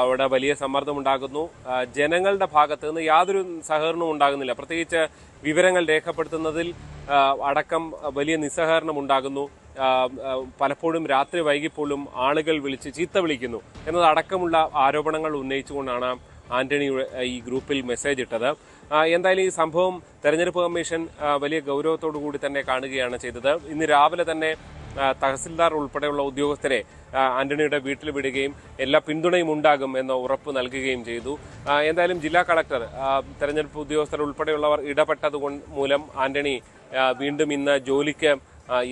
അവിടെ വലിയ സമ്മർദ്ദമുണ്ടാകുന്നു. ജനങ്ങളുടെ ഭാഗത്ത് നിന്ന് യാതൊരു സഹകരണവും ഉണ്ടാകുന്നില്ല. പ്രത്യേകിച്ച് വിവരങ്ങൾ രേഖപ്പെടുത്തുന്നതിൽ അടക്കം വലിയ നിസ്സഹകരണം ഉണ്ടാകുന്നു. പലപ്പോഴും രാത്രി വൈകിപ്പോഴും ആളുകൾ വിളിച്ച് ചീത്ത വിളിക്കുന്നു എന്നതടക്കമുള്ള ആരോപണങ്ങൾ ഉന്നയിച്ചുകൊണ്ടാണ് ആന്റണി ഈ ഗ്രൂപ്പിൽ മെസ്സേജ് ഇട്ടത്. എന്തായാലും ഈ സംഭവം തെരഞ്ഞെടുപ്പ് കമ്മീഷൻ വലിയ ഗൗരവത്തോടു കൂടി തന്നെ കാണുകയാണ് ചെയ്തത്. ഇന്ന് രാവിലെ തന്നെ തഹസിൽദാർ ഉൾപ്പെടെയുള്ള ഉദ്യോഗസ്ഥരെ ആന്റണിയുടെ വീട്ടിൽ വിടുകയും എല്ലാ പിന്തുണയും ഉണ്ടാകും എന്ന ഉറപ്പ് നൽകുകയും ചെയ്തു. എന്തായാലും ജില്ലാ കളക്ടർ, തെരഞ്ഞെടുപ്പ് ഉദ്യോഗസ്ഥർ ഉൾപ്പെടെയുള്ളവർ ഇടപെട്ടത് മൂലം ആന്റണി വീണ്ടും ഇന്ന് ജോലിക്ക്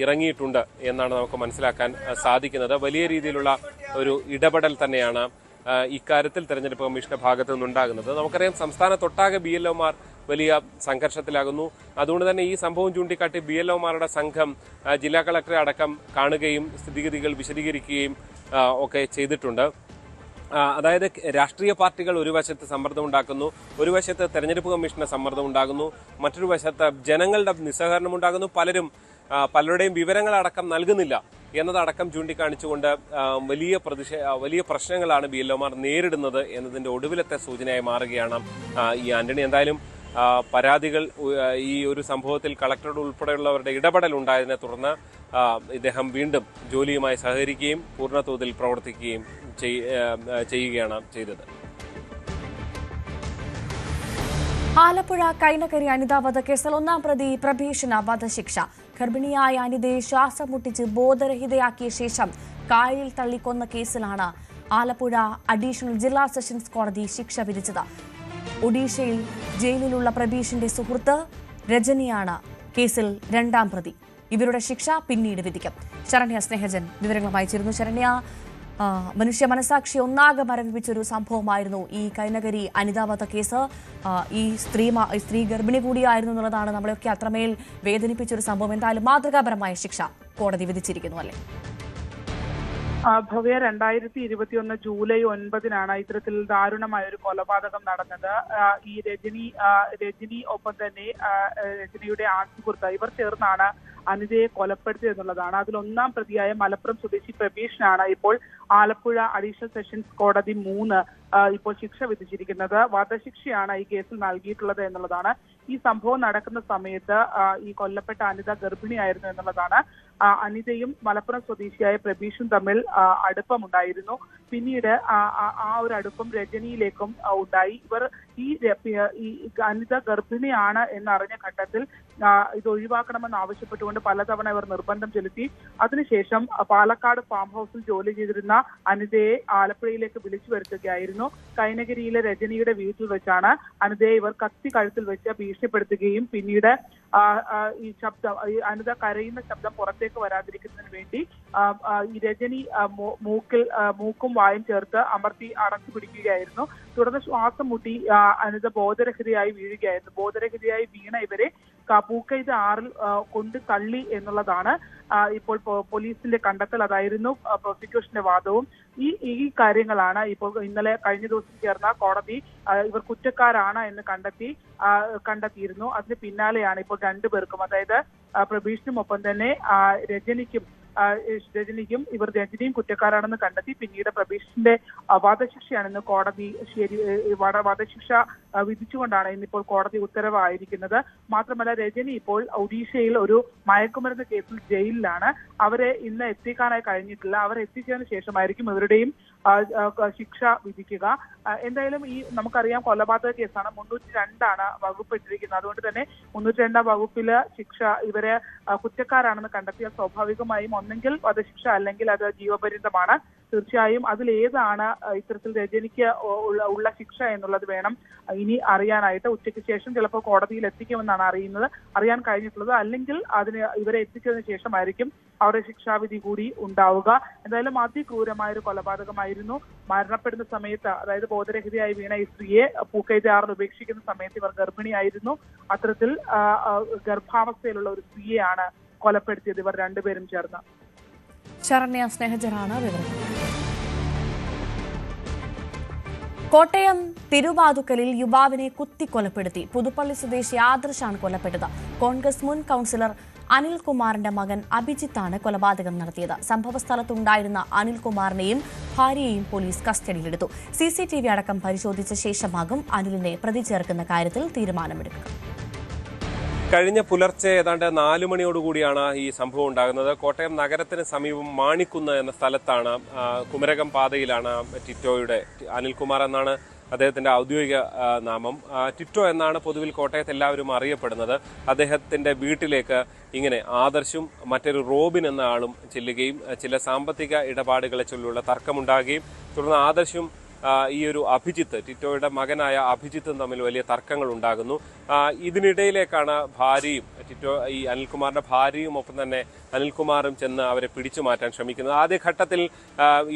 ഇറങ്ങിയിട്ടുണ്ട് എന്നാണ് നമുക്ക് മനസ്സിലാക്കാൻ സാധിക്കുന്നത്. വലിയ രീതിയിലുള്ള ഒരു ഇടപെടൽ തന്നെയാണ് ഇക്കാര്യത്തിൽ തെരഞ്ഞെടുപ്പ് കമ്മീഷന്റെ ഭാഗത്തു നിന്നുണ്ടാകുന്നത്. നമുക്കറിയാം, സംസ്ഥാനത്തൊട്ടാകെ BLOമാർ വലിയ സംഘർഷത്തിലാകുന്നു. അതുകൊണ്ട് തന്നെ ഈ സംഭവം ചൂണ്ടിക്കാട്ടി BLOമാരുടെ സംഘം ജില്ലാ കളക്ടറെ അടക്കം കാണുകയും സ്ഥിതിഗതികൾ വിശദീകരിക്കുകയും ഒക്കെ ചെയ്തിട്ടുണ്ട്. അതായത് രാഷ്ട്രീയ പാർട്ടികൾ ഒരു വശത്ത് സമ്മർദ്ദമുണ്ടാക്കുന്നു, ഒരു വശത്ത് തെരഞ്ഞെടുപ്പ് കമ്മീഷന്റെ സമ്മർദ്ദമുണ്ടാകുന്നു, മറ്റൊരു വശത്ത് ജനങ്ങളുടെ നിസ്സഹകരണം ഉണ്ടാകുന്നു. പലരുടെയും വിവരങ്ങളടക്കം നൽകുന്നില്ല എന്നതടക്കം ചൂണ്ടിക്കാണിച്ചുകൊണ്ട് വലിയ പ്രശ്നങ്ങളാണ് BLOമാർ നേരിടുന്നത് എന്നതിന്റെ ഒടുവിലത്തെ സൂചനയായി മാറുകയാണ് ഈ ആന്റണി. എന്തായാലും പരാതികൾ ഈ ഒരു സംഭവത്തിൽ കളക്ടറുടെ ഉൾപ്പെടെയുള്ളവരുടെ ഇടപെടൽ ഉണ്ടായതിനെ തുടർന്ന് ഇദ്ദേഹം വീണ്ടും ജോലിയുമായി സഹകരിക്കുകയും പൂർണ്ണതോതിൽ പ്രവർത്തിക്കുകയും ചെയ്യുകയാണ് ചെയ്തത്. ആലപ്പുഴ കൈനകരി അനിത വധക്കേസിൽ 1-ാം പ്രതി പ്രഭീഷിന് വധശിക്ഷ. ഗർഭിണിയായ അനിതയെ ശ്വാസം മുട്ടിച്ച് ബോധരഹിതയാക്കിയ ശേഷം കായലിൽ തള്ളിക്കൊന്ന കേസിലാണ് ആലപ്പുഴ അഡീഷണൽ ജില്ലാ സെഷൻസ് കോടതി ശിക്ഷ വിധിച്ചത്. ഒഡീഷയിൽ ജയിലിലുള്ള പ്രഭീഷിന്റെ സുഹൃത്ത് രജനിയാണ് കേസിൽ 2-ാം പ്രതി. ഇവരുടെ ശിക്ഷ പിന്നീട് വിധിക്കും. ശരണ്യ സ്നേഹജൻ വിവരങ്ങളുമായി ചേരുന്നു. ശരണ്യ, മനുഷ്യ മനസാക്ഷി ഒന്നാകെ മരവിപ്പിച്ചൊരു സംഭവമായിരുന്നു ഈ കൈനകരി അനിതാവധ കേസ്. ഈ സ്ത്രീ ഗർഭിണി കൂടിയായിരുന്നു എന്നുള്ളതാണ് നമ്മളെയൊക്കെ അത്രമേൽ വേദനിപ്പിച്ചൊരു സംഭവം. എന്തായാലും മാതൃകാപരമായ ശിക്ഷ കോടതി വിധിച്ചിരിക്കുന്നു, അല്ലേ? ഭവ്യ, 2021 ജൂലൈ 9 ഇത്തരത്തിൽ ദാരുണമായ ഒരു കൊലപാതകം നടന്നത്. ഈ രജനി ഒപ്പം തന്നെ രജനിയുടെ ആൺസുഹൃത്ത് ഇവർ ചേർന്നാണ് അനിതയെ കൊലപ്പെടുത്തിയത് എന്നുള്ളതാണ്. അതിൽ 1-ാം പ്രതിയായ മലപ്പുറം സ്വദേശി പ്രഭീഷിനാണ് ഇപ്പോൾ ആലപ്പുഴ അഡീഷണൽ സെഷൻസ് കോടതി 3 ഇപ്പോൾ ശിക്ഷ വിധിച്ചിരിക്കുന്നത്. വധശിക്ഷയാണ് ഈ കേസിൽ നൽകിയിട്ടുള്ളത് എന്നുള്ളതാണ്. ഈ സംഭവം നടക്കുന്ന സമയത്ത് ഈ കൊല്ലപ്പെട്ട അനിത ഗർഭിണിയായിരുന്നു എന്നുള്ളതാണ്. അനിതയും മലപ്പുറം സ്വദേശിയായ പ്രഭീഷും തമ്മിൽ അടുപ്പമുണ്ടായിരുന്നു. പിന്നീട് ആ ഒരു അടുപ്പം രജനിയിലേക്കും ഉണ്ടായി. ഇവർ ഈ അനിത ഗർഭിണിയാണ് എന്നറിഞ്ഞ ഘട്ടത്തിൽ ഇത് ഒഴിവാക്കണമെന്ന് ആവശ്യപ്പെട്ടുകൊണ്ട് പലതവണ ഇവർ നിർബന്ധം ചെലുത്തി. അതിനുശേഷം പാലക്കാട് ഫാം ഹൗസിൽ ജോലി ചെയ്തിരുന്ന അനിതയെ ആലപ്പുഴയിലേക്ക് വിളിച്ചു വരുത്തുകയായിരുന്നു. കൈനഗിരിയിലെ രജനിയുടെ വീട്ടിൽ വെച്ചാണ് അനിതയെ ഇവർ കത്തി കഴുത്തിൽ വെച്ച് ഭീഷണിപ്പെടുത്തുകയും പിന്നീട് ഈ അനിത കരയുന്ന ശബ്ദം പുറത്തേക്ക് വരാതിരിക്കുന്നതിന് വേണ്ടി ഈ രജനി മൂക്കും വായും ചേർത്ത് അമർത്തി അടച്ചു പിടിക്കുകയായിരുന്നു. തുടർന്ന് ശ്വാസം മുട്ടി അനിത ബോധരഹിതയായി വീഴുകയായിരുന്നു. ബോധരഹിതയായി വീണ ഇവരെ പൂക്കൈത് ആറിൽ കൊണ്ട് തള്ളി എന്നുള്ളതാണ് ഇപ്പോൾ പോലീസിന്റെ കണ്ടെത്തൽ. അതായിരുന്നു പ്രോസിക്യൂഷന്റെ വാദവും. ഈ കാര്യങ്ങളാണ് ഇപ്പോൾ കഴിഞ്ഞ ദിവസം ചേർന്ന കോടതി ഇവർ കുറ്റക്കാരാണ് എന്ന് കണ്ടെത്തിയിരുന്നു. അതിന് പിന്നാലെയാണ് ഇപ്പോൾ 2 പേർക്കും, അതായത് പ്രഭീഷിനും ഒപ്പം തന്നെ രജനിക്കും ഇവർ രജനിയും കുറ്റക്കാരാണെന്ന് കണ്ടെത്തി. പിന്നീട് പ്രഭീഷിന്റെ വധശിക്ഷയാണെന്ന് കോടതി വധശിക്ഷ വിധിച്ചുകൊണ്ടാണ് ഇന്നിപ്പോൾ കോടതി ഉത്തരവായിരിക്കുന്നത്. മാത്രമല്ല, രജനി ഇപ്പോൾ ഒഡീഷയിൽ ഒരു മയക്കുമരുന്ന് കേസിൽ ജയിലിലാണ്. അവരെ ഇന്ന് എത്തിക്കാനായി കഴിഞ്ഞിട്ടില്ല. അവർ എത്തിച്ചതിന് ശേഷമായിരിക്കും ഇവരുടെയും ശിക്ഷ വിധിക്കുക. എന്തായാലും നമുക്കറിയാം, കൊലപാതക കേസാണ്. 302 വകുപ്പ് ഇട്ടിരിക്കുന്നത്. അതുകൊണ്ട് തന്നെ 302 വകുപ്പില് ശിക്ഷ ഇവരെ കുറ്റക്കാരാണെന്ന് കണ്ടെത്തിയാൽ സ്വാഭാവികമായും ഒന്നെങ്കിൽ വധശിക്ഷ അല്ലെങ്കിൽ അത് ജീവപര്യന്തമാണ്. തീർച്ചയായും അതിലേതാണ് ഇത്തരത്തിൽ രജനിക്ക് ഉള്ള ശിക്ഷ എന്നുള്ളത് വേണം ഇനി അറിയാനായിട്ട്. ഉച്ചയ്ക്ക് ശേഷം ചിലപ്പോൾ കോടതിയിൽ എത്തിക്കുമെന്നാണ് അറിയാൻ കഴിഞ്ഞിട്ടുള്ളത്. അല്ലെങ്കിൽ ഇവരെ എത്തിച്ചതിന് ശേഷമായിരിക്കും അവരുടെ ശിക്ഷാവിധി കൂടി ഉണ്ടാവുക. എന്തായാലും അതിക്രൂരമായ ഒരു കൊലപാതകമായിരുന്നു. മരണപ്പെടുന്ന സമയത്ത്, അതായത് ബോധരഹിതയായി വീണ ഈ സ്ത്രീയെ പൂക്കൈജാറിൽ ഉപേക്ഷിക്കുന്ന സമയത്ത് ഇവർ ഗർഭിണിയായിരുന്നു. അത്തരത്തിൽ ഗർഭാവസ്ഥയിലുള്ള ഒരു സ്ത്രീയെയാണ് കൊലപ്പെടുത്തിയത് ഇവർ രണ്ടുപേരും ചേർന്ന്. ശരണ്യ സ്നേഹജനാണ് വിവരം. കോട്ടയം തിരുവാതുക്കലിൽ യുവാവിനെ കുത്തിക്കൊലപ്പെടുത്തി. പുതുപ്പള്ളി സ്വദേശി ആദർശാണ് കൊല്ലപ്പെട്ടത്. കോൺഗ്രസ് മുൻ കൌൺസിലർ അനിൽകുമാറിന്റെ മകൻ അഭിജിത്താണ് കൊലപാതകം നടത്തിയത്. സംഭവസ്ഥലത്തുണ്ടായിരുന്ന അനിൽകുമാറിനെയും ഭാര്യയെയും പോലീസ് കസ്റ്റഡിയിലെടുത്തു. CCTV അടക്കം പരിശോധിച്ച ശേഷമാകും അനിലിനെ പ്രതി ചേർക്കുന്ന കാര്യത്തിൽ തീരുമാനമെടുക്കുക. കഴിഞ്ഞ പുലർച്ചെ ഏതാണ്ട് 4 മണിയോടുകൂടിയാണ് ഈ സംഭവം ഉണ്ടാകുന്നത്. കോട്ടയം നഗരത്തിന് സമീപം മാണിക്കുന്ന് എന്ന സ്ഥലത്താണ്, കുമരകം പാതയിലാണ് ടിറ്റോയുടെ, അനിൽകുമാർ എന്നാണ് അദ്ദേഹത്തിന്റെ ഔദ്യോഗിക നാമം. ടിറ്റോ എന്നാണ് പൊതുവിൽ കോട്ടയത്ത് എല്ലാവരും അറിയപ്പെടുന്നത്. അദ്ദേഹത്തിന്റെ വീട്ടിലേക്ക് ഇങ്ങനെ ആദർശും മറ്റൊരു റോബിൻ എന്ന ആളും ചെല്ലുകയും ചില സാമ്പത്തിക ഇടപാടുകളെ ചൊല്ലിയുള്ള തർക്കമുണ്ടാകുകയും തുടർന്ന് ആദർശും ഈ ഒരു അഭിജിത്ത്, ടിറ്റോയുടെ മകനായ അഭിജിത്തും തമ്മിൽ വലിയ തർക്കങ്ങൾ ഉണ്ടാകുന്നു. ഇതിനിടയിലേക്കാണ് ഭാര്യയും ഈ അനിൽകുമാറിന്റെ ഭാര്യയും ഒപ്പം തന്നെ അനിൽകുമാറും ചെന്ന് അവരെ പിടിച്ചു മാറ്റാൻ ശ്രമിക്കുന്നത്. ആദ്യഘട്ടത്തിൽ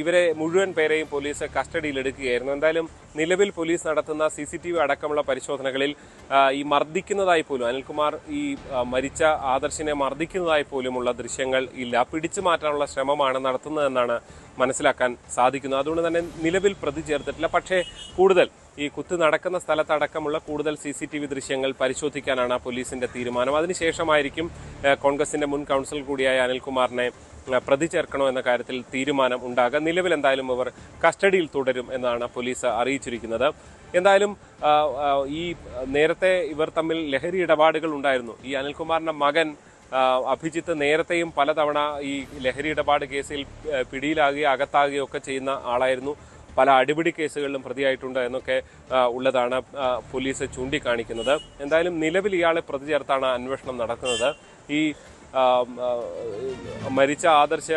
ഇവരെ മുഴുവൻ പേരെയും പോലീസ് കസ്റ്റഡിയിലെടുക്കുകയായിരുന്നു. എന്തായാലും നിലവിൽ പോലീസ് നടത്തുന്ന CCTV അടക്കമുള്ള പരിശോധനകളിൽ ഈ മർദ്ദിക്കുന്നതായി പോലും, അനിൽകുമാർ ഈ മരിച്ച ആദർശിനെ മർദ്ദിക്കുന്നതായി പോലുമുള്ള ദൃശ്യങ്ങൾ ഇല്ല. പിടിച്ചു മാറ്റാനുള്ള ശ്രമമാണ് നടത്തുന്നതെന്നാണ് മനസ്സിലാക്കാൻ സാധിക്കുന്നത്. അതുകൊണ്ട് തന്നെ നിലവിൽ പ്രതി ചേർത്തിട്ടില്ല. പക്ഷേ കൂടുതൽ ഈ കുത്ത് നടക്കുന്ന സ്ഥലത്തടക്കമുള്ള കൂടുതൽ CCTV ദൃശ്യങ്ങൾ പരിശോധിക്കാനാണ് പോലീസിന്റെ തീരുമാനം. അതിനുശേഷമായിരിക്കും കോൺഗ്രസിന്റെ മുൻ കൌൺസിലർ കൂടിയായ അനിൽകുമാറിനെ പ്രതി ചേർക്കണോ എന്ന കാര്യത്തിൽ തീരുമാനം ഉണ്ടാകുക. നിലവിൽ എന്തായാലും ഇവർ കസ്റ്റഡിയിൽ തുടരും എന്നാണ് പോലീസ് അറിയിച്ചിരിക്കുന്നത്. എന്തായാലും ഈ നേരത്തെ ഇവർ തമ്മിൽ ലഹരി ഇടപാടുകൾ ഉണ്ടായിരുന്നു. ഈ അനിൽകുമാറിന്റെ മകൻ അഭിജിത്ത് നേരത്തെയും പലതവണ ഈ ലഹരി ഇടപാട് കേസിൽ പിടിയിലാകുകയും അകത്താകുകയും ഒക്കെ ചെയ്യുന്ന ആളായിരുന്നു. പല അടിപിടി കേസുകളിലും പ്രതിയായിട്ടുണ്ട് എന്നൊക്കെ ഉള്ളതാണ് പോലീസ് ചൂണ്ടിക്കാണിക്കുന്നത്. എന്തായാലും നിലവിൽ ഇയാളെ പ്രതി ചേർത്താണ് അന്വേഷണം നടക്കുന്നത്. ഈ മരിച്ച ആദർശ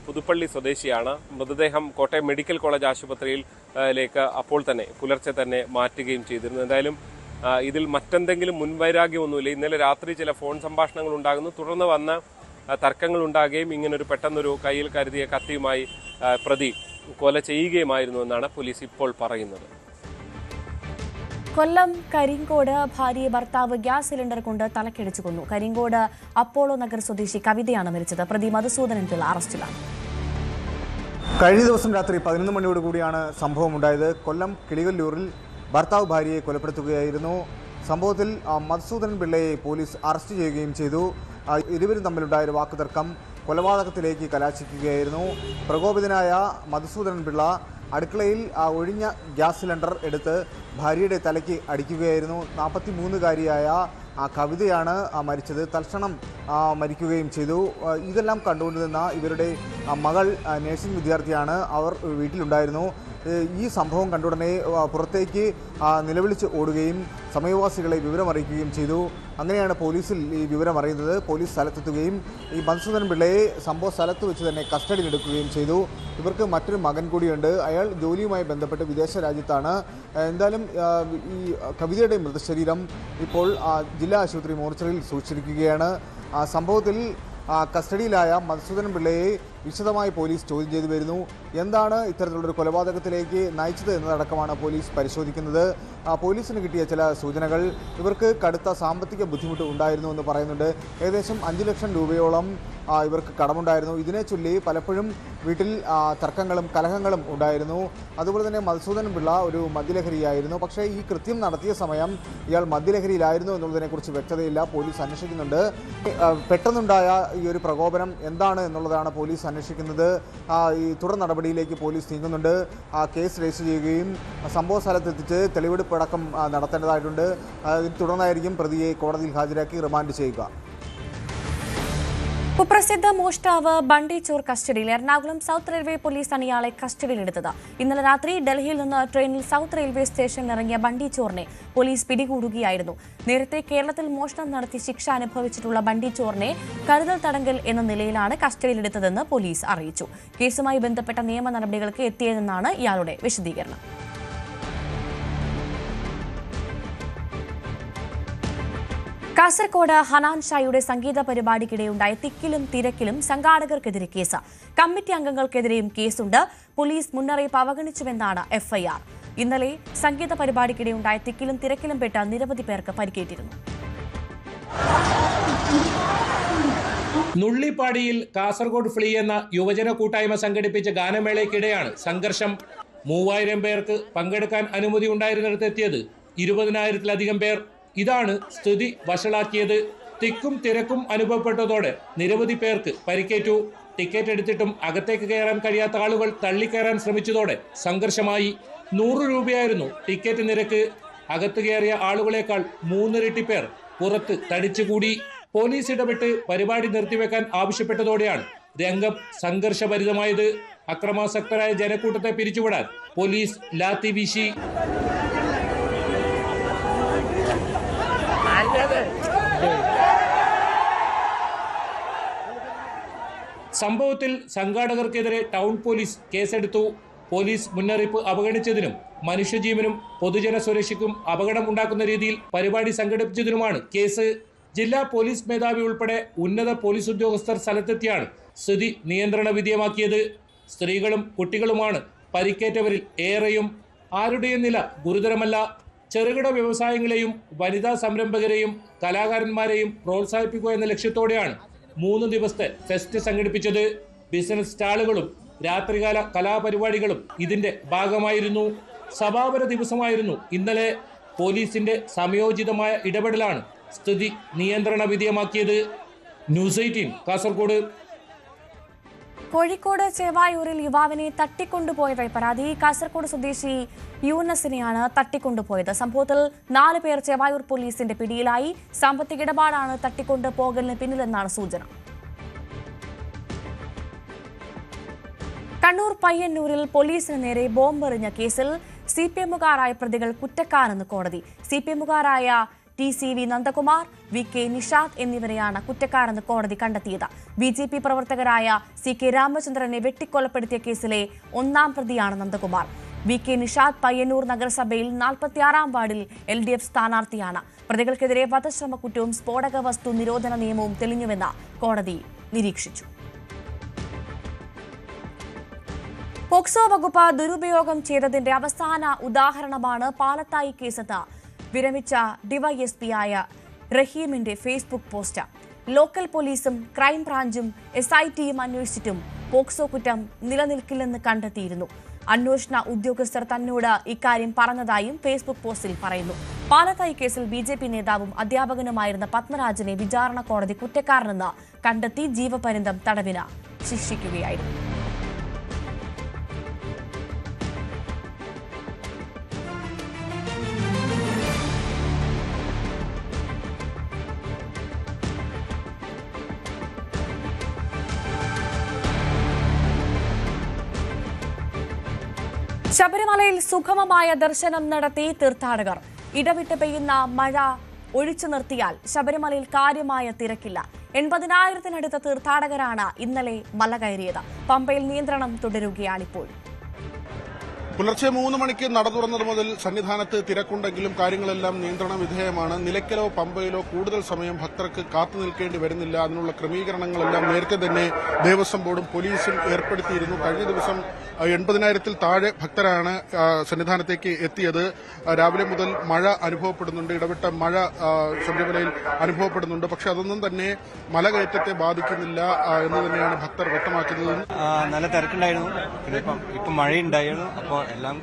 പുതുപ്പള്ളി സ്വദേശിയാണ്. മൃതദേഹം കോട്ടയം മെഡിക്കൽ കോളേജ് ആശുപത്രിയിലേക്ക് അപ്പോൾ തന്നെ പുലർച്ചെ തന്നെ മാറ്റുകയും ചെയ്തിരുന്നു. എന്തായാലും ഇതിൽ മറ്റെന്തെങ്കിലും മുൻവൈരാഗ്യമൊന്നുമില്ല. ഇന്നലെ രാത്രി ചില ഫോൺ സംഭാഷണങ്ങൾ ഉണ്ടാകുന്നു. തുടർന്ന് വന്ന തർക്കങ്ങൾ ഉണ്ടാകുകയും ഇങ്ങനൊരു പെട്ടെന്നൊരു കയ്യിൽ കരുതിയ കത്തിയുമായി പ്രതി കൊല ചെയ്യുകയുമായിരുന്നു എന്നാണ് പോലീസ് ഇപ്പോൾ പറയുന്നത്. കൊല്ലം കരിങ്കോട് ഭാര്യയെ ഭർത്താവ് ഗ്യാസ് സിലിണ്ടർ കൊണ്ട് തലക്കടിച്ചു കൊന്നു. കരിങ്കോട് അപ്പോളോ നഗർ സ്വദേശി കവിതയാണ് മരിച്ചത്. പ്രതി മധുസൂദനൻ പിള്ള അറസ്റ്റിലാണ്. കഴിഞ്ഞ ദിവസം രാത്രി 11 മണിയോടുകൂടിയാണ് സംഭവം ഉണ്ടായത്. കൊല്ലം കിളികല്ലൂരിൽ ഭർത്താവ് ഭാര്യയെ കൊലപ്പെടുത്തുകയായിരുന്നു. സംഭവത്തിൽ മധുസൂദനൻ പിള്ളയെ പോലീസ് അറസ്റ്റ് ചെയ്യുകയും ചെയ്തു. ഇരുവരും തമ്മിലുണ്ടായ ഒരു വാക്കുതർക്കം കൊലപാതകത്തിലേക്ക് കലാശിക്കുകയായിരുന്നു. പ്രകോപിതനായ മധുസൂദനൻ പിള്ള അടുക്കളയിൽ ഒഴിഞ്ഞ ഗ്യാസ് സിലിണ്ടർ എടുത്ത് ഭാര്യയുടെ തലയ്ക്ക് അടിക്കുകയായിരുന്നു. 43-കാരിയായ കവിതയാണ് മരിച്ചത്. തൽക്ഷണം മരിക്കുകയും ചെയ്തു. ഇതെല്ലാം കണ്ടുകൊണ്ട് നിന്ന ഇവരുടെ മകൾ നഴ്സിംഗ് വിദ്യാർത്ഥിയാണ്. അവർ വീട്ടിലുണ്ടായിരുന്നു. ഈ സംഭവം കണ്ടുടനെ പുറത്തേക്ക് നിലവിളിച്ച് ഓടുകയും സമയവാസികളെ വിവരമറിയിക്കുകയും ചെയ്തു. അങ്ങനെയാണ് പോലീസിൽ ഈ വിവരം അറിയുന്നത്. പോലീസ് സ്ഥലത്തെത്തുകയും ഈ മധുസൂദനൻ പിള്ളയെ സംഭവ സ്ഥലത്ത് വെച്ച് തന്നെ കസ്റ്റഡിയിലെടുക്കുകയും ചെയ്തു. ഇവർക്ക് മറ്റൊരു മകൻ കൂടിയുണ്ട്. അയാൾ ജോലിയുമായി ബന്ധപ്പെട്ട് വിദേശ രാജ്യത്താണ്. എന്തായാലും ഈ കവിതയുടെ മൃതശരീരം ഇപ്പോൾ ജില്ലാ ആശുപത്രി മോർച്ചറിയിൽ സൂക്ഷിച്ചിരിക്കുകയാണ്. സംഭവത്തിൽ കസ്റ്റഡിയിലായ മധുസൂദനൻ പിള്ളയെ വിശദമായി പോലീസ് ചോദ്യം ചെയ്തു വരുന്നു. എന്താണ് ഇത്തരത്തിലുള്ളൊരു കൊലപാതകത്തിലേക്ക് നയിച്ചത് എന്നതടക്കമാണ് പോലീസ് പരിശോധിക്കുന്നത്. പോലീസിന് കിട്ടിയ ചില സൂചനകൾ ഇവർക്ക് കടുത്ത സാമ്പത്തിക ബുദ്ധിമുട്ട് ഉണ്ടായിരുന്നു എന്ന് പറയുന്നുണ്ട്. ഏകദേശം 5 ലക്ഷം രൂപയോളം ഇവർക്ക് കടമുണ്ടായിരുന്നു. ഇതിനെ ചൊല്ലി പലപ്പോഴും വീട്ടിൽ തർക്കങ്ങളും കലഹങ്ങളും ഉണ്ടായിരുന്നു. അതുപോലെ തന്നെ മധുസൂദനൻ പിള്ള ഒരു മദ്യലഹരിയായിരുന്നു. പക്ഷേ ഈ കൃത്യം നടത്തിയ സമയം ഇയാൾ മദ്യലഹരിയിലായിരുന്നു എന്നുള്ളതിനെക്കുറിച്ച് വ്യക്തതയില്ല. പോലീസ് അന്വേഷിക്കുന്നുണ്ട്. പെട്ടെന്നുണ്ടായ ഈ ഒരു പ്രകോപനം എന്താണ് എന്നുള്ളതാണ് പോലീസ് അന്വേഷിക്കുന്നത്. ഈ തുടർ നടപടിയിലേക്ക് പോലീസ് നീങ്ങുന്നുണ്ട്. കേസ് രജിസ്റ്റർ ചെയ്യുകയും സംഭവ സ്ഥലത്തെത്തിച്ച് തെളിവെടുപ്പടക്കം നടത്തേണ്ടതായിട്ടുണ്ട്. ഇതിനെ തുടർന്നായിരിക്കും പ്രതിയെ കോടതിയിൽ ഹാജരാക്കി റിമാൻഡ് ചെയ്യുക. കുപ്രസിദ്ധ മോഷ്ടാവ് ബണ്ടി ചോർ കസ്റ്റഡിയിൽ. എറണാകുളം സൗത്ത് റെയിൽവേ പോലീസാണ് ഇയാളെ കസ്റ്റഡിയിലെടുത്തത്. ഇന്നലെ രാത്രി ഡൽഹിയിൽ നിന്ന് ട്രെയിനിൽ സൗത്ത് റെയിൽവേ സ്റ്റേഷനിൽ ഇറങ്ങിയ ബണ്ടി ചോറിനെ പോലീസ് പിടികൂടുകയായിരുന്നു. നേരത്തെ കേരളത്തിൽ മോഷണം നടത്തി ശിക്ഷ അനുഭവിച്ചിട്ടുള്ള ബണ്ടി ചോറിനെ കരുതൽ തടങ്കൽ എന്ന നിലയിലാണ് കസ്റ്റഡിയിലെടുത്തതെന്ന് പോലീസ് അറിയിച്ചു. കേസുമായി ബന്ധപ്പെട്ട നിയമ നടപടികൾക്ക് എത്തിയതെന്നാണ് ഇയാളുടെ വിശദീകരണം. കാസർകോട് ഹനാൻ ഷായുടെ സംഗീത പരിപാടിക്കിടെയുണ്ടായ തിക്കിലും തിരക്കിലും സംഘാടകർക്കെതിരെ കേസ്. കമ്മിറ്റി അംഗങ്ങൾക്കെതിരെയും കേസുണ്ട്. പോലീസ് മുന്നറിയിപ്പ് അവഗണിച്ചുവെന്നാണ് എഫ്ഐആർ. ഇന്നലെ സംഗീത പരിപാടിക്കിടെയുണ്ടായ തിക്കിലും തിരക്കിലും പെട്ട നിരവധി പേർക്ക് പരിക്കേറ്റിരുന്നു. നുള്ളിപ്പാടിയിൽ കാസർഗോഡ് ഫ്ലീ എന്ന യുവജന കൂട്ടായ്മ സംഘടിപ്പിച്ച ഗാനമേളയ്ക്കിടെയാണ് സംഘർഷം. 3000 പേർക്ക് പങ്കെടുക്കാൻ അനുമതി ഉണ്ടായിരുന്നിടത്തെത്തിയത് 20,000-ലധികം പേർ. ഇതാണ് സ്ഥിതി വഷളാക്കിയത്. തിക്കും തിരക്കും അനുഭവപ്പെട്ടതോടെ നിരവധി പേർക്ക് പരിക്കേറ്റു. ടിക്കറ്റ് എടുത്തിട്ടും അകത്തേക്ക് കയറാൻ കഴിയാത്ത ആളുകൾ തള്ളിക്കയറാൻ ശ്രമിച്ചതോടെ സംഘർഷമായി. 100 രൂപയായിരുന്നു ടിക്കറ്റ് നിരക്ക്. അകത്ത് കയറിയ ആളുകളെക്കാൾ 3 ഇരട്ടി പേർ പുറത്ത് തടിച്ചുകൂടി. പോലീസ് ഇടപെട്ട് പരിപാടി നിർത്തിവെക്കാൻ ആവശ്യപ്പെട്ടതോടെയാണ് രംഗം സംഘർഷഭരിതമായത്. അക്രമാസക്തരായ ജനക്കൂട്ടത്തെ പിരിച്ചുവിടാൻ പോലീസ് ലാത്തി വീശി. സംഭവത്തിൽ സംഘാടകർക്കെതിരെ ടൗൺ പോലീസ് കേസെടുത്തു. പോലീസ് മുന്നറിയിപ്പ് അവഗണിച്ചതിനും മനുഷ്യജീവനും പൊതുജന സുരക്ഷയ്ക്കും അപകടം ഉണ്ടാക്കുന്ന രീതിയിൽ പരിപാടി സംഘടിപ്പിച്ചതിനുമാണ് കേസ്. ജില്ലാ പോലീസ് മേധാവി ഉൾപ്പെടെ ഉന്നത പോലീസ് ഉദ്യോഗസ്ഥർ സ്ഥലത്തെത്തിയാണ് സ്ഥിതി നിയന്ത്രണ വിധേയമാക്കിയത്. സ്ത്രീകളും കുട്ടികളുമാണ് പരിക്കേറ്റവരിൽ ഏറെയും. ആരുടെയും നില ഗുരുതരമല്ല. ചെറുകിട വ്യവസായങ്ങളെയും വനിതാ സംരംഭകരെയും കലാകാരന്മാരെയും പ്രോത്സാഹിപ്പിക്കുക എന്ന ലക്ഷ്യത്തോടെയാണ് 3 ദിവസത്തെ ഫെസ്റ്റ് സംഘടിപ്പിച്ചത്. ബിസിനസ് സ്റ്റാളുകളും രാത്രികാല കലാപരിപാടികളും ഇതിന്റെ ഭാഗമായിരുന്നു. സമാപന ദിവസമായിരുന്നു ഇന്നലെ. പോലീസിന്റെ സമയോചിതമായ ഇടപെടലാണ് സ്ഥിതി നിയന്ത്രണ വിധേയമാക്കിയത്. ന്യൂസ് 18 കാസർഗോഡ്. കോഴിക്കോട് ചേവായൂരിൽ യുവാവിനെ തട്ടിക്കൊണ്ടുപോയതായി പരാതി. കാസർഗോഡ് സ്വദേശി യൂനസിനെയാണ് തട്ടിക്കൊണ്ടുപോയത്. സംഭവത്തിൽ 4 പേർ ചേവായൂർ പോലീസിന്റെ പിടിയിലായി. സാമ്പത്തിക ഇടപാടാണ് തട്ടിക്കൊണ്ടു പോകലിന് പിന്നിലെന്നാണ് സൂചന. കണ്ണൂർ പയ്യന്നൂരിൽ പോലീസിന് നേരെ ബോംബെറിഞ്ഞ കേസിൽ സിപിഎമ്മുകാരായ പ്രതികൾ കുറ്റക്കാരെന്ന് കോടതി. സിപിഎമ്മുകാരായ TCV നന്ദകുമാർ, VK നിഷാദ് എന്നിവരെയാണ് കുറ്റക്കാരെന്ന് കോടതി കണ്ടെത്തിയത്. BJP പ്രവർത്തകരായ CK രാമചന്ദ്രനെ വെട്ടിക്കൊലപ്പെടുത്തിയ കേസിലെ 1-ാം പ്രതിയാണ് നന്ദകുമാർ. VK നിഷാദ് പയ്യന്നൂർ നഗരസഭയിൽ 46-ാം വാർഡിൽ LDF സ്ഥാനാർത്ഥിയാണ്. പ്രതികൾക്കെതിരെ വധശ്രമക്കുറ്റവും സ്ഫോടക വസ്തു നിരോധന നിയമവും തെളിഞ്ഞുവെന്ന് കോടതി നിരീക്ഷിച്ചു. പോക്സോ വകുപ്പ് ദുരുപയോഗം ചെയ്തതിന്റെ അവസാന ഉദാഹരണമാണ് പാലത്തായി കേസെന്ന് വിരമിച്ച ഡിവൈഎസ്പിയായ റഹീമിന്റെ ഫേസ്ബുക്ക് പോസ്റ്റ്. ലോക്കൽ പോലീസും ക്രൈംബ്രാഞ്ചും SITയും അന്വേഷിച്ചിട്ടും പോക്സോ കുറ്റം നിലനിൽക്കില്ലെന്ന് കണ്ടെത്തിയിരുന്നു. അന്വേഷണ ഉദ്യോഗസ്ഥർ തന്നോട് ഇക്കാര്യം പറഞ്ഞതായും ഫേസ്ബുക്ക് പോസ്റ്റിൽ പറയുന്നു. പാലത്തായി കേസിൽ BJP നേതാവും അധ്യാപകനുമായിരുന്ന പത്മരാജനെ വിചാരണ കോടതി കുറ്റക്കാരനെന്ന് കണ്ടെത്തി ജീവപര്യന്തം തടവിന് ശിക്ഷിക്കുകയായിരുന്നു. ശബരിമലയിൽ സുഗമമായ ദർശനം നടത്തി തീർത്ഥാടകർ. ഇടവിട്ട് പെയ്യുന്ന മഴ ഒഴിച്ചു നിർത്തിയാൽ ശബരിമലയിൽ കാര്യമായ തിരക്കില്ല. 80,000-നടുത്ത തീർത്ഥാടകരാണ് ഇന്നലെ മല കയറിയത്. പമ്പയിൽ നിയന്ത്രണം തുടരുകയാണിപ്പോൾ. പുലർച്ചെ 3 മണിക്ക് നട തുറന്നത് മുതൽ സന്നിധാനത്ത് തിരക്കുണ്ടെങ്കിലും കാര്യങ്ങളെല്ലാം നിയന്ത്രണ വിധേയമാണ്. നിലയ്ക്കലോ പമ്പയിലോ കൂടുതൽ സമയം ഭക്തർക്ക് കാത്തു നിൽക്കേണ്ടി വരുന്നില്ല. അതിനുള്ള ക്രമീകരണങ്ങളെല്ലാം നേരത്തെ തന്നെ ദേവസ്വം ബോർഡും പോലീസും ഏർപ്പെടുത്തിയിരുന്നു. കഴിഞ്ഞ ദിവസം 80,000-ൽ താഴെ ഭക്തരാണ് സന്നിധാനത്തേക്ക് എത്തിയത്. രാവിലെ മുതൽ മഴ അനുഭവപ്പെടുന്നുണ്ട്. ഇടവിട്ട മഴ ശബരിമലയിൽ അനുഭവപ്പെടുന്നുണ്ട്. പക്ഷെ അതൊന്നും തന്നെ മലകയറ്റത്തെ ബാധിക്കുന്നില്ല എന്ന് തന്നെയാണ് ഭക്തർ വ്യക്തമാക്കുന്നത്. നല്ല തിരക്കുണ്ടായിരുന്നു. ഇപ്പം മഴയുണ്ടായിരുന്നു. അപ്പോൾ എല്ലാം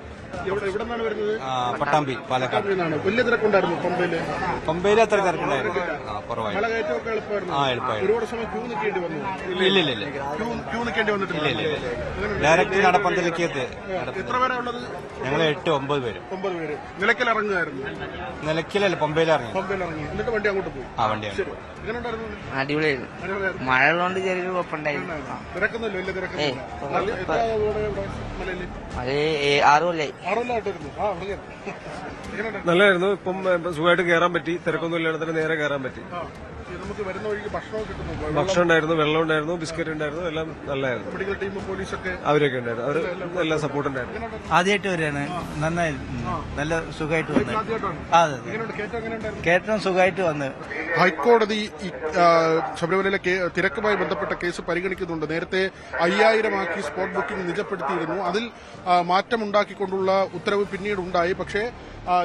എവിടെ നിന്നാണ് വരുന്നത്? പട്ടാമ്പി, പാലക്കാട്. വലിയ തിരക്കുണ്ടായിരുന്നു പമ്പയില്? പമ്പയില് അത്ര തിരക്കുണ്ടായിരുന്നു, കുറവായി. മല കയറ്റമൊക്കെ എളുപ്പമായിരുന്നു? ഒരുപാട് സമയം ക്യൂ നിൽക്കേണ്ടി വന്നു? ഇല്ല, ക്യൂ നിൽക്കേണ്ടി വന്നിട്ടില്ല. ഡയറക്റ്റ് നടപ്പന്തലേക്ക് എത്തി. എത്ര പേരാ ഉള്ളത്? ഞങ്ങൾ 8-9 പേര്. 9 പേര്. നിലയ്ക്കൽ ഇറങ്ങുമായിരുന്നു? നിലയ്ക്കലല്ല, പമ്പയിലിറങ്ങി. എന്നിട്ട് വണ്ടി അങ്ങോട്ട് പോയി? ആ, വണ്ടി അടിപൊളിയായിരുന്നു. മഴ ഉള്ളതുകൊണ്ട് ചെറിയൊരു കുഴപ്പമുണ്ടായിരുന്നു. തിരക്കൊന്നുമില്ല, വലിയ തിരക്കൊന്നുമില്ല. അത് 6 കൊല്ലായി. നല്ലായിരുന്നു. ഇപ്പം സുഖമായിട്ട് കയറാൻ പറ്റി. തിരക്കൊന്നും ഇല്ലാതെ തന്നെ നേരെ കയറാൻ പറ്റി. നമുക്ക് വരുന്ന വഴിക്ക് ഭക്ഷണം ഉണ്ടായിരുന്നു, വെള്ളം ഉണ്ടായിരുന്നു, ബിസ്ക്കറ്റ് ഉണ്ടായിരുന്നു, എല്ലാം നല്ലായിരുന്നു. മെഡിക്കൽ ടീം, പോലീസൊക്കെ അവരൊക്കെ ഉണ്ടായിരുന്നു. അവർ എല്ലാം സപ്പോർട്ട് ഉണ്ടായിരുന്നു. ആദ്യമായിട്ട് വരികയാണ്. നന്നായിരുന്നു, നല്ല സുഖമായിട്ട് വന്നു. അതെ, കയറ്റം സുഖമായിട്ട് വന്ന്. ഹൈക്കോടതി ശബരിമലയിലെ തിരക്കുമായി ബന്ധപ്പെട്ട കേസ് പരിഗണിക്കുന്നുണ്ട്. നേരത്തെ 5000 ആക്കി സ്പോട്ട് ബുക്കിംഗ് നിജപ്പെടുത്തിയിരുന്നു. അതിൽ മാറ്റമുണ്ടാക്കിക്കൊണ്ടുള്ള ഉത്തരവ് പിന്നീട് ഉണ്ടായി. പക്ഷേ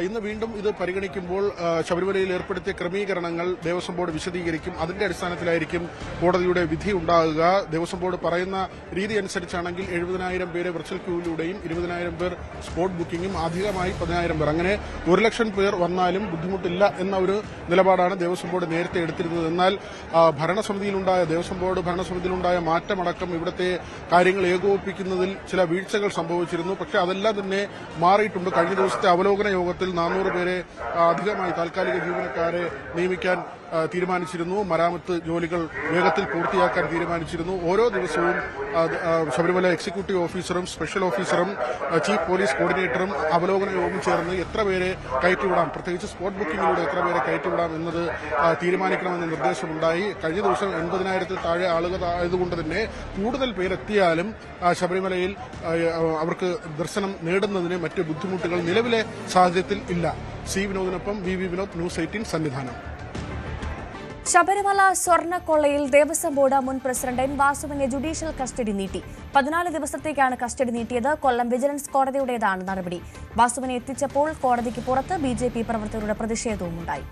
ഇന്ന് വീണ്ടും ഇത് പരിഗണിക്കുമ്പോൾ ശബരിമലയിൽ ഏർപ്പെടുത്തിയ ക്രമീകരണങ്ങൾ ദേവസ്വം ബോർഡ് വിശദീകരിക്കും. അതിന്റെ അടിസ്ഥാനത്തിലായിരിക്കും കോടതിയുടെ വിധി ഉണ്ടാകുക. ദേവസ്വം ബോർഡ് പറയുന്ന രീതി അനുസരിച്ചാണെങ്കിൽ 70,000 പേര് വെർച്വൽ ക്യൂവിലൂടെയും 20,000 പേർ സ്പോട്ട് ബുക്കിംഗും അധികമായി 10,000 പേർ, അങ്ങനെ 1,00,000 പേർ വന്നാലും ബുദ്ധിമുട്ടില്ല എന്ന ഒരു നിലപാടാണ് ദേവസ്വം ബോർഡ് നേരത്തെ എടുത്തിരുന്നത്. എന്നാൽ ദേവസ്വം ബോർഡ് ഭരണസമിതിയിലുണ്ടായ മാറ്റമടക്കം ഇവിടുത്തെ കാര്യങ്ങൾ ഏകോപിപ്പിക്കുന്നതിൽ ചില വീഴ്ചകൾ സംഭവിച്ചിരുന്നു. പക്ഷേ അതെല്ലാം തന്നെ മാറിയിട്ടുണ്ട്. കഴിഞ്ഞ ദിവസത്തെ അവലോകന യോഗത്തിൽ 400 പേരെ അധികമായി താൽക്കാലിക ജീവനക്കാരെ നിയമിക്കാൻ തീരുമാനിച്ചിരുന്നു. മരാമത്ത് ജോലികൾ വേഗത്തിൽ പൂർത്തിയാക്കാൻ തീരുമാനിച്ചിരുന്നു. ഓരോ ദിവസവും ശബരിമല എക്സിക്യൂട്ടീവ് ഓഫീസറും സ്പെഷ്യൽ ഓഫീസറും ചീഫ് പോലീസ് കോർഡിനേറ്ററും അവലോകന യോഗം ചേർന്ന് എത്ര പേരെ കയറ്റിവിടാം, പ്രത്യേകിച്ച് സ്പോട്ട് ബുക്കിങ്ങിലൂടെ എത്ര പേരെ കയറ്റിവിടാം എന്നത് തീരുമാനിക്കണമെന്ന നിർദ്ദേശമുണ്ടായി. കഴിഞ്ഞ ദിവസം 80,000-ൽ താഴെ ആളുകൾ ആയതുകൊണ്ട് തന്നെ കൂടുതൽ പേരെത്തിയാലും ശബരിമലയിൽ അവർക്ക് ദർശനം നേടുന്നതിന് മറ്റ് ബുദ്ധിമുട്ടുകൾ നിലവിലെ സാഹചര്യത്തിൽ ഇല്ല. സി വിനോദിനൊപ്പം വി വിനോദ്, ന്യൂസ് 18 സന്നിധാനം. ശബരിമല സ്വർണ്ണക്കൊള്ളയിൽ ദേവസ്വം ബോർഡ് മുൻ പ്രസിഡന്റ് എൻ വാസുവിനെ ജുഡീഷ്യൽ കസ്റ്റഡി നീട്ടി. 14 ദിവസത്തേക്കാണ് കസ്റ്റഡി നീട്ടിയത്. കൊല്ലം വിജിലൻസ് കോടതിയുടേതാണ് നടപടി. വാസുവിനെ എത്തിച്ചപ്പോൾ കോടതിക്ക് പുറത്ത് BJP പ്രവർത്തകരുടെ പ്രതിഷേധവുമുണ്ടായി.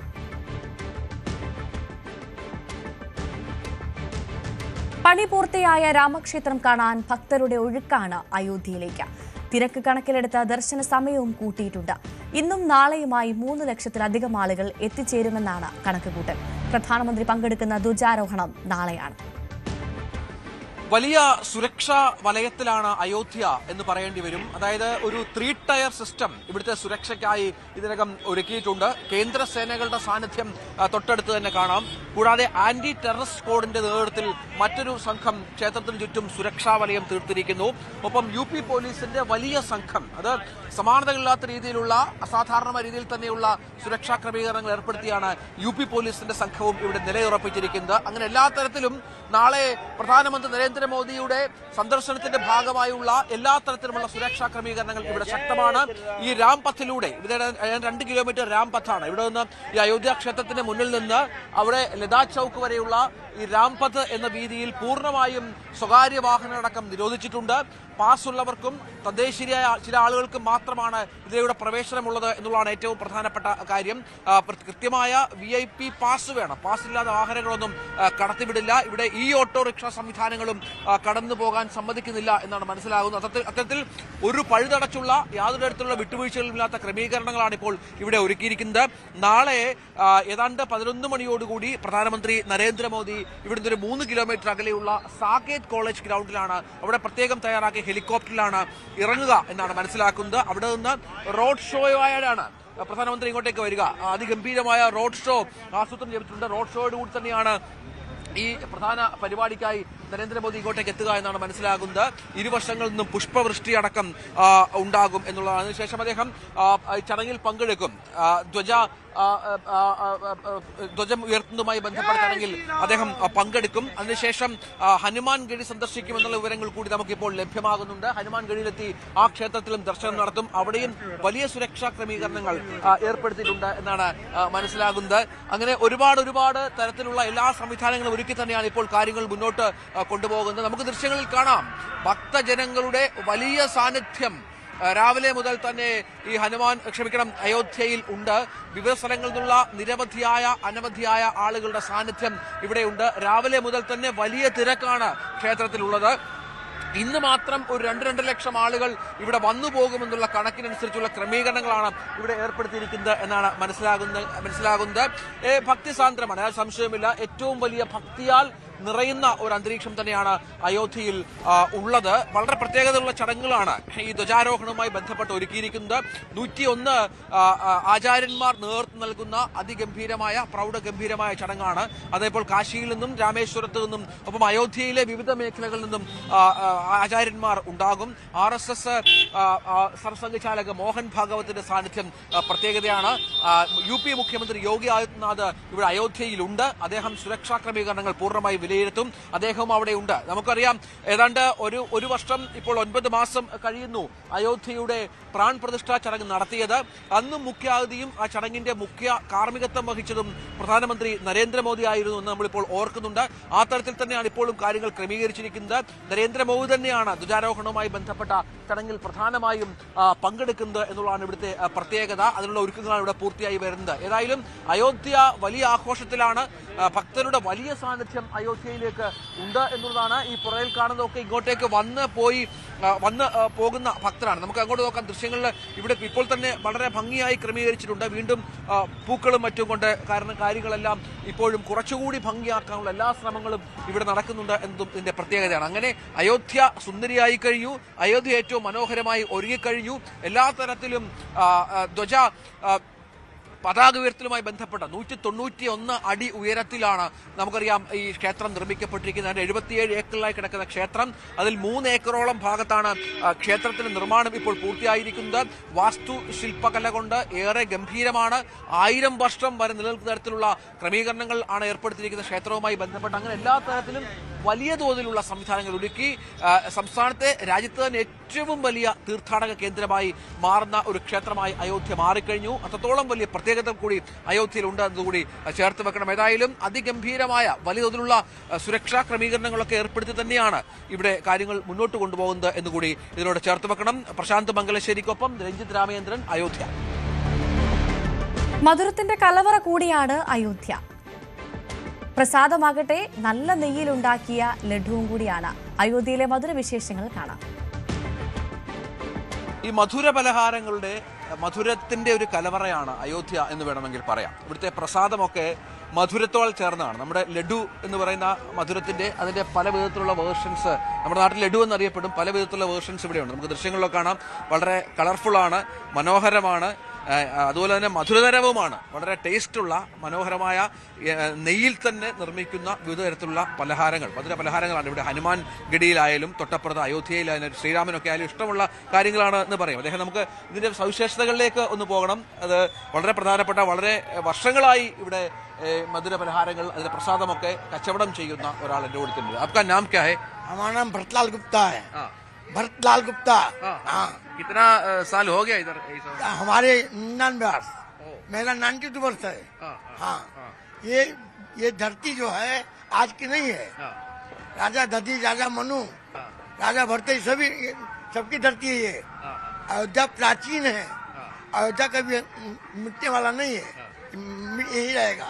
പണി പൂർത്തിയായ രാമക്ഷേത്രം കാണാൻ ഭക്തരുടെ ഒഴുക്കാണ് അയോധ്യയിലേക്ക്. തിരക്ക് കണക്കിലെടുത്ത ദർശന സമയവും കൂട്ടിയിട്ടുണ്ട്. ഇന്നും നാളെയുമായി 3 ലക്ഷത്തിലധികം ആളുകൾ എത്തിച്ചേരുമെന്നാണ് കണക്കുകൂട്ടൽ. പ്രധാനമന്ത്രി പങ്കെടുക്കുന്ന ധ്വജാരോഹണം നാളെയാണ്. വലിയ സുരക്ഷാ വലയത്തിലാണ് അയോധ്യ എന്ന് പറയേണ്ടി വരും. അതായത് ഒരു 3 ടയർ സിസ്റ്റം ഇവിടുത്തെ സുരക്ഷയ്ക്കായി ഇതിനകം ഒരുക്കിയിട്ടുണ്ട്. കേന്ദ്ര സേനകളുടെ സാന്നിധ്യം തൊട്ടടുത്ത് തന്നെ കാണാം. കൂടാതെ ആന്റി ടെററിസ്റ്റ് സ്ക്വാഡിന്റെ നേതൃത്വത്തിൽ മറ്റൊരു സംഘം ക്ഷേത്രത്തിന് ചുറ്റും സുരക്ഷാ വലയം തീർത്തിരിക്കുന്നു. ഒപ്പം UP പോലീസിന്റെ വലിയ സംഘം, അത് സമാനതകളില്ലാത്ത രീതിയിലുള്ള അസാധാരണമായ രീതിയിൽ തന്നെയുള്ള സുരക്ഷാ ക്രമീകരണങ്ങൾ ഏർപ്പെടുത്തിയാണ് UP പോലീസിന്റെ സംഘവും ഇവിടെ നിലയുറപ്പിച്ചിരിക്കുന്നത്. അങ്ങനെ എല്ലാ തരത്തിലും നാളെ പ്രധാനമന്ത്രി നരേന്ദ്രമോദിയുടെ സന്ദർശനത്തിന്റെ ഭാഗമായുള്ള എല്ലാ തരത്തിലുമുള്ള സുരക്ഷാ ക്രമീകരണങ്ങൾ ഇവിടെ ശക്തമാണ്. ഈ രാംപഥിലൂടെ, ഇവിടെ 2 കിലോമീറ്റർ രാംപഥാണ്. ഇവിടെ നിന്ന് ഈ അയോധ്യ ക്ഷേത്രത്തിന്റെ മുന്നിൽ നിന്ന് അവിടെ ലതാ ചൌക്ക് വരെയുള്ള ഈ രാംപഥ് എന്ന വീതിയിൽ പൂർണ്ണമായും സ്വകാര്യ വാഹനങ്ങളടക്കം നിരോധിച്ചിട്ടുണ്ട്. പാസ് ഉള്ളവർക്കും തദ്ദേശീയരായ ചില ആളുകൾക്കും മാത്രമാണ് ഇതിലൂടെ പ്രവേശനമുള്ളത് എന്നുള്ളതാണ് ഏറ്റവും പ്രധാനപ്പെട്ട കാര്യം. കൃത്യമായ VIP പാസ് വേണം. പാസ് ഇല്ലാത്ത വാഹനങ്ങളൊന്നും കടത്തിവിടില്ല. ഇവിടെ ഈ ഓട്ടോറിക്ഷ സംവിധാനങ്ങളും കടന്നു പോകാൻ സമ്മതിക്കുന്നില്ല എന്നാണ് മനസ്സിലാകുന്നത്. അത്തരത്തിൽ ഒരു പഴുതടച്ചുള്ള യാതൊരു തരത്തിലുള്ള വിട്ടുവീഴ്ചകളില്ലാത്ത ക്രമീകരണങ്ങളാണ് ഇപ്പോൾ ഇവിടെ ഒരുക്കിയിരിക്കുന്നത്. നാളെ ഏതാണ്ട് 11 മണിയോടുകൂടി പ്രധാനമന്ത്രി നരേന്ദ്രമോദി ഇവിടുന്ന് ഒരു 3 കിലോമീറ്റർ അകലെയുള്ള സാകേത് കോളേജ് ഗ്രൗണ്ടിലാണ്, അവിടെ പ്രത്യേകം തയ്യാറാക്കിയ ഹെലികോപ്റ്ററിലാണ് ഇറങ്ങുക എന്നാണ് മനസ്സിലാക്കുന്നത്. അവിടെ നിന്ന് റോഡ് ഷോയോയാണ് പ്രധാനമന്ത്രി ഇങ്ങോട്ടേക്ക് വരിക. അതിഗംഭീരമായ റോഡ് ഷോ ആസൂത്രണം ചെയ്തിട്ടുണ്ട്. റോഡ് ഷോയോട് കൂടി തന്നെയാണ് ഈ പ്രധാന പരിപാടിക്കായി നരേന്ദ്രമോദി ഇങ്ങോട്ടേക്ക് എത്തുക എന്നാണ് മനസ്സിലാകുന്നത്. ഇരുവശങ്ങളിൽ നിന്നും പുഷ്പവൃഷ്ടി അടക്കം ഉണ്ടാകും എന്നുള്ളതാണ്. അതിനുശേഷം അദ്ദേഹം ചടങ്ങിൽ പങ്കെടുക്കും. ധ്വജം ഉയർത്തുന്നതുമായി ബന്ധപ്പെട്ട ചടങ്ങിൽ അദ്ദേഹം പങ്കെടുക്കും. അതിനുശേഷം ഹനുമാൻ ഗഡി സന്ദർശിക്കുമെന്നുള്ള വിവരങ്ങൾ കൂടി നമുക്കിപ്പോൾ ലഭ്യമാകുന്നുണ്ട്. ഹനുമാൻ ഗഡിയിലെത്തി ആ ക്ഷേത്രത്തിലും ദർശനം നടത്തും. അവിടെയും വലിയ സുരക്ഷാ ക്രമീകരണങ്ങൾ ഏർപ്പെടുത്തിയിട്ടുണ്ട് എന്നാണ് മനസ്സിലാകുന്നത്. അങ്ങനെ ഒരുപാട് തരത്തിലുള്ള എല്ലാ സംവിധാനങ്ങളും ഒരുക്കി തന്നെയാണ് ഇപ്പോൾ കാര്യങ്ങൾ മുന്നോട്ട് കൊണ്ടുപോകുന്നത്. നമുക്ക് ദൃശ്യങ്ങളിൽ കാണാം ഭക്തജനങ്ങളുടെ വലിയ സാന്നിധ്യം രാവിലെ മുതൽ തന്നെ ഈ അയോധ്യയിൽ ഉണ്ട്. വിവിധ സ്ഥലങ്ങളിൽ നിന്നുള്ള അനവധിയായ ആളുകളുടെ സാന്നിധ്യം ഇവിടെയുണ്ട്. രാവിലെ മുതൽ തന്നെ വലിയ തിരക്കാണ് ക്ഷേത്രത്തിലുള്ളത്. ഇന്ന് മാത്രം ഒരു 2-2.5 ലക്ഷം ആളുകൾ ഇവിടെ വന്നു പോകുമെന്നുള്ള കണക്കിനനുസരിച്ചുള്ള ക്രമീകരണങ്ങളാണ് ഇവിടെ ഏർപ്പെടുത്തിയിരിക്കുന്നത് എന്നാണ് മനസ്സിലാകുന്നത്. ഭക്തിസാന്ദ്രമാണ്, സംശയമില്ല. ഏറ്റവും വലിയ ഭക്തിയാൽ നിറയുന്ന ഒരു അന്തരീക്ഷം തന്നെയാണ് അയോധ്യയിൽ ഉള്ളത്. വളരെ പ്രത്യേകതയുള്ള ചടങ്ങുകളാണ് ഈ ധ്വജാരോഹണവുമായി ബന്ധപ്പെട്ട് ഒരുക്കിയിരിക്കുന്നത്. 101 ആചാര്യന്മാർ നേതൃത്വം നൽകുന്ന അതിഗംഭീരമായ പ്രൗഢഗംഭീരമായ ചടങ്ങാണ്. അതേപോലെ കാശിയിൽ നിന്നും രാമേശ്വരത്ത് നിന്നും ഒപ്പം അയോധ്യയിലെ വിവിധ മേഖലകളിൽ നിന്നും ആചാര്യന്മാർ ഉണ്ടാകും. RSS സർസംഘചാലക മോഹൻ ഭാഗവത്തിന്റെ സാന്നിധ്യം പ്രത്യേകതയാണ്. UP മുഖ്യമന്ത്രി യോഗി ആദിത്യനാഥ് ഇവിടെ അയോധ്യയിലുണ്ട്. അദ്ദേഹം സുരക്ഷാ ക്രമീകരണങ്ങൾ പൂർണ്ണമായി വിലയിരുത്തും. അദ്ദേഹവും അവിടെയുണ്ട്. നമുക്കറിയാം, ഏതാണ്ട് ഒരു വർഷം ഇപ്പോൾ 9 മാസം കഴിയുന്നു അയോധ്യയുടെ പ്രാൺ പ്രതിഷ്ഠാ ചടങ്ങ് നടത്തിയത്. അന്നും മുഖ്യാതിഥിയും ആ ചടങ്ങിന്റെ മുഖ്യ കാർമ്മികത്വം വഹിച്ചതും പ്രധാനമന്ത്രി നരേന്ദ്രമോദി ആയിരുന്നു എന്ന് നമ്മളിപ്പോൾ ഓർക്കുന്നുണ്ട്. ആ തരത്തിൽ തന്നെയാണ് ഇപ്പോഴും കാര്യങ്ങൾ ക്രമീകരിച്ചിരിക്കുന്നത്. നരേന്ദ്രമോദി തന്നെയാണ് ധ്വജാരോഹണവുമായി ബന്ധപ്പെട്ട ചടങ്ങിൽ പ്രധാനമായും പങ്കെടുക്കുന്നത് എന്നുള്ളതാണ് ഇവിടുത്തെ പ്രത്യേകത. അതിനുള്ള ഒരുക്കങ്ങളാണ് ഇവിടെ പൂർത്തിയായി വരുന്നത്. ഏതായാലും അയോധ്യ വലിയ ആഘോഷത്തിലാണ്. ഭക്തരുടെ വലിയ സാന്നിധ്യം അയോധ്യയിലേക്ക് ഉണ്ട് എന്നുള്ളതാണ്. ഈ പുറകിൽ കാണുന്നതൊക്കെ ഇങ്ങോട്ടേക്ക് വന്ന് പോകുന്ന ഭക്തരാണ്. നമുക്ക് അങ്ങോട്ട് നോക്കാം. ദൃശ്യങ്ങളിൽ ഇവിടെ ഇപ്പോൾ തന്നെ വളരെ ഭംഗിയായി ക്രമീകരിച്ചിട്ടുണ്ട്. വീണ്ടും പൂക്കളും മറ്റും കൊണ്ട് കാര്യങ്ങളെല്ലാം ഇപ്പോഴും കുറച്ചുകൂടി ഭംഗിയാക്കാനുള്ള എല്ലാ ശ്രമങ്ങളും ഇവിടെ നടക്കുന്നുണ്ട് എന്നതും ഇതിന്റെ പ്രത്യേകതയാണ്. അങ്ങനെ അയോധ്യ സുന്ദരിയായി കഴിഞ്ഞു. അയോധ്യ ഏറ്റവും മനോഹരമായി ഒരുങ്ങിക്കഴിഞ്ഞു. എല്ലാ തരത്തിലും പതാക ഉയർത്തലുമായി ബന്ധപ്പെട്ട 191 അടി ഉയരത്തിലാണ് നമുക്കറിയാം ഈ ക്ഷേത്രം നിർമ്മിക്കപ്പെട്ടിരിക്കുന്നത്. 77 ഏക്കറിലായി കിടക്കുന്ന ക്ഷേത്രം, അതിൽ 3 ഏക്കറോളം ഭാഗത്താണ് ക്ഷേത്രത്തിന്റെ നിർമ്മാണം ഇപ്പോൾ പൂർത്തിയായിരിക്കുന്നത്. വാസ്തുശില്പകല കൊണ്ട് ഏറെ ഗംഭീരമാണ്. 1000 വർഷം വരെ നിലനിൽക്കുന്ന തരത്തിലുള്ള ക്രമീകരണങ്ങൾ ആണ് ഏർപ്പെടുത്തിയിരിക്കുന്ന ക്ഷേത്രവുമായി ബന്ധപ്പെട്ട്. അങ്ങനെ എല്ലാ തരത്തിലും വലിയ തോതിലുള്ള സംവിധാനങ്ങൾ ഒരുക്കി സംസ്ഥാനത്തെ രാജ്യത്ത് തന്നെ ഏറ്റവും വലിയ തീർത്ഥാടക കേന്ദ്രമായി മാറുന്ന ഒരു ക്ഷേത്രമായി അയോധ്യ മാറിക്കഴിഞ്ഞു. അത്രത്തോളം വലിയ പ്രത്യേകത കൂടി അയോധ്യയിലുണ്ട് എന്നതുകൂടി ചേർത്ത് വെക്കണം. ഏതായാലും അതിഗംഭീരമായ വലിയ തോതിലുള്ള സുരക്ഷാ ക്രമീകരണങ്ങളൊക്കെ ഏർപ്പെടുത്തി തന്നെയാണ് ഇവിടെ കാര്യങ്ങൾ മുന്നോട്ട് കൊണ്ടുപോകുന്നത് എന്നുകൂടി ഇതിനോട് ചേർത്ത് വെക്കണം. പ്രശാന്ത് മംഗലശ്ശേരിക്കൊപ്പം രഞ്ജിത്ത് രാമചന്ദ്രൻ, അയോധ്യ. മധുരത്തിന്റെ കലവറ കൂടിയാണ് അയോധ്യ. പ്രസാദമാകട്ടെ നല്ല നെയ്യിലുണ്ടാക്കിയ ലഡുവും കൂടിയാണ്. അയോധ്യയിലെ മധുര വിശേഷങ്ങൾ കാണാം. ഈ മധുര പലഹാരങ്ങളുടെ മധുരത്തിന്റെ ഒരു കലവറയാണ് അയോധ്യ എന്ന് വേണമെങ്കിൽ പറയാം. ഇവിടുത്തെ പ്രസാദമൊക്കെ മധുരത്തോൾ ചേർന്നതാണ്. നമ്മുടെ ലഡു എന്ന് പറയുന്ന മധുരത്തിന്റെ അതിന്റെ പല വിധത്തിലുള്ള വേർഷൻസ് നമ്മുടെ നാട്ടിൽ ലഡു എന്നറിയപ്പെടും. പല വിധത്തിലുള്ള വേർഷൻസ് ഇവിടെയുണ്ട്. നമുക്ക് ദൃശ്യങ്ങളിലൊക്കെ കാണാം. വളരെ കളർഫുള്ളാണ്, മനോഹരമാണ്, അതുപോലെ തന്നെ മധുരതരവുമാണ്. വളരെ ടേസ്റ്റുള്ള മനോഹരമായ നെയ്യിൽ തന്നെ നിർമ്മിക്കുന്ന വിവിധ തരത്തിലുള്ള പലഹാരങ്ങൾ, മധുര പലഹാരങ്ങളാണ് ഇവിടെ. ഹനുമാൻ ഗഡിയിലായാലും തൊട്ടപ്പുറത്ത് അയോധ്യയിലായാലും ശ്രീരാമനൊക്കെ ആയാലും ഇഷ്ടമുള്ള കാര്യങ്ങളാണ് എന്ന് പറയും അദ്ദേഹം. നമുക്ക് ഇതിന്റെ സവിശേഷതകളിലേക്ക് ഒന്ന് പോകണം. അത് വളരെ പ്രധാനപ്പെട്ട, വളരെ വർഷങ്ങളായി ഇവിടെ മധുര പലഹാരങ്ങൾ അതിന്റെ പ്രസാദമൊക്കെ കച്ചവടം ചെയ്യുന്ന ഒരാൾ എൻ്റെ കൂടെ തന്നെ. आपका नाम क्या है? हमारा नाम भरतलाल गुप्ता है। भरतलाल गुप्ता। हाँ। कितना साल हो गया इधर? हमारे 99 वर्ष, मेरा 92 वर्ष है। हाँ, ये धरती जो है आज की नहीं है। राजा दधी, राजा मनु, राजा भरते सभी सबकी धरती है ये। अयोध्या प्राचीन है। अयोध्या कभी मिटने वाला नहीं है, यही रहेगा।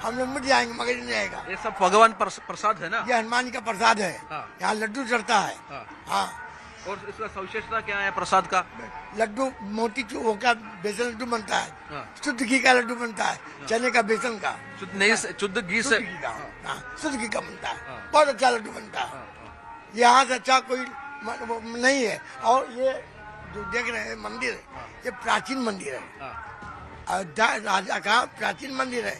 हम लोग मिट जाएंगे मगर नहीं रहेगा। ये सब भगवान प्रसाद है ना? ये हनुमान जी का प्रसाद है। यहाँ लड्डू चढ़ता है। हाँ। और इसका सविशेषता क्या है प्रसाद का? लड्डू मोती चूर का बेसन लड्डू बनता है। शुद्ध घी का लड्डू बनता है, चने का, बेसन का, शुद्ध घी से, शुद्ध घी का बनता है। बहुत अच्छा लड्डू बनता है। यहाँ से अच्छा कोई नहीं है। और ये जो देख रहे हैं मंदिर, ये प्राचीन मंदिर है। अयोध्या राजा का प्राचीन मंदिर है,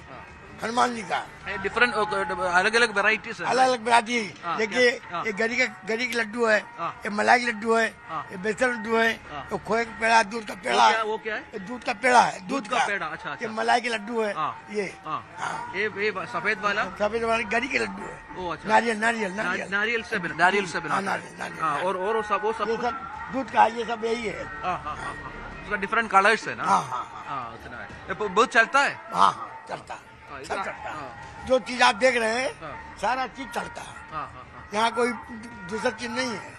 हनुमान जी का। डिफरेंट अलग अलग वेराइटीज है। अलग अलग वेराइटी। देखिए ये गरी का लड्डू है, ये मलाई लड्डू है, ये बेसन लड्डू है, ये खोए का पेड़ा, दूध का पेड़ा। वो क्या है? ये दूध का पेड़ा है, दूध का पेड़ा। अच्छा। ये मलाई के लड्डू है। ये सफेद वाला गरी के लड्डू है। अच्छा। नारियल से बना। और वो सब दूध का, ये सब यही है। उसका डिफरेंट कलर्स है ना? उतना है। बहुत चलता है? हाँ, चलता है, सब चढ़ता है। जो चीज आप देख रहे हैं सारा चीज चढ़ता है। यहाँ कोई दूसरा चीज नहीं है।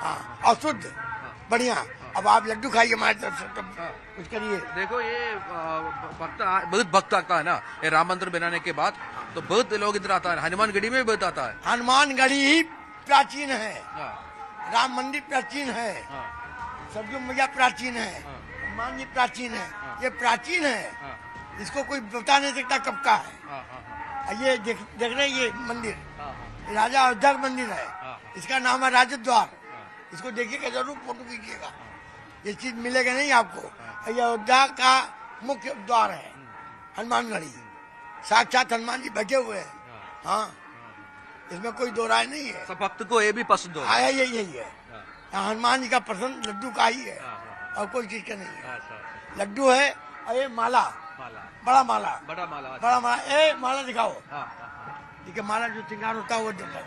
हाँ, और शुद्ध बढ़िया। अब आप लड्डू खाइए हमारे तरफ से, तब कुछ करिए। देखो ये बहुत भक्त आता है ना, ये राम मंदिर बनाने के बाद तो बहुत लोग इधर आता है। हनुमान गढ़ी में भी बहुत आता है। हनुमान गढ़ी ही प्राचीन है। राम मंदिर प्राचीन है, सरजू मैया प्राचीन है, हनुमान जी प्राचीन है, ये प्राचीन है, इसको कोई बता नहीं सकता कब का है। ये देख रहे हैं ये मंदिर, राजा अयोध्या का मंदिर है, इसका नाम है राजद्वार। इसको देखिएगा जरूर, फोटो खींचिएगा, ये चीज मिलेगा नहीं आपको। ये अयोध्या का मुख्य द्वार है, हनुमानगढ़ी, साक्षात हनुमान जी बैठे हुए हैं। हाँ, इसमें कोई दो राय नहीं है। सब भक्त को ये भी पसंद हो, यही है, हनुमान जी का पसंद लड्डू का ही है और कोई चीज का नहीं है। लड्डू है और ये माला, बड़ा माला, बड़ा माला, ए माला दिखाओ, ठीक है, माला जो श्रृंगार होता है वो देता है,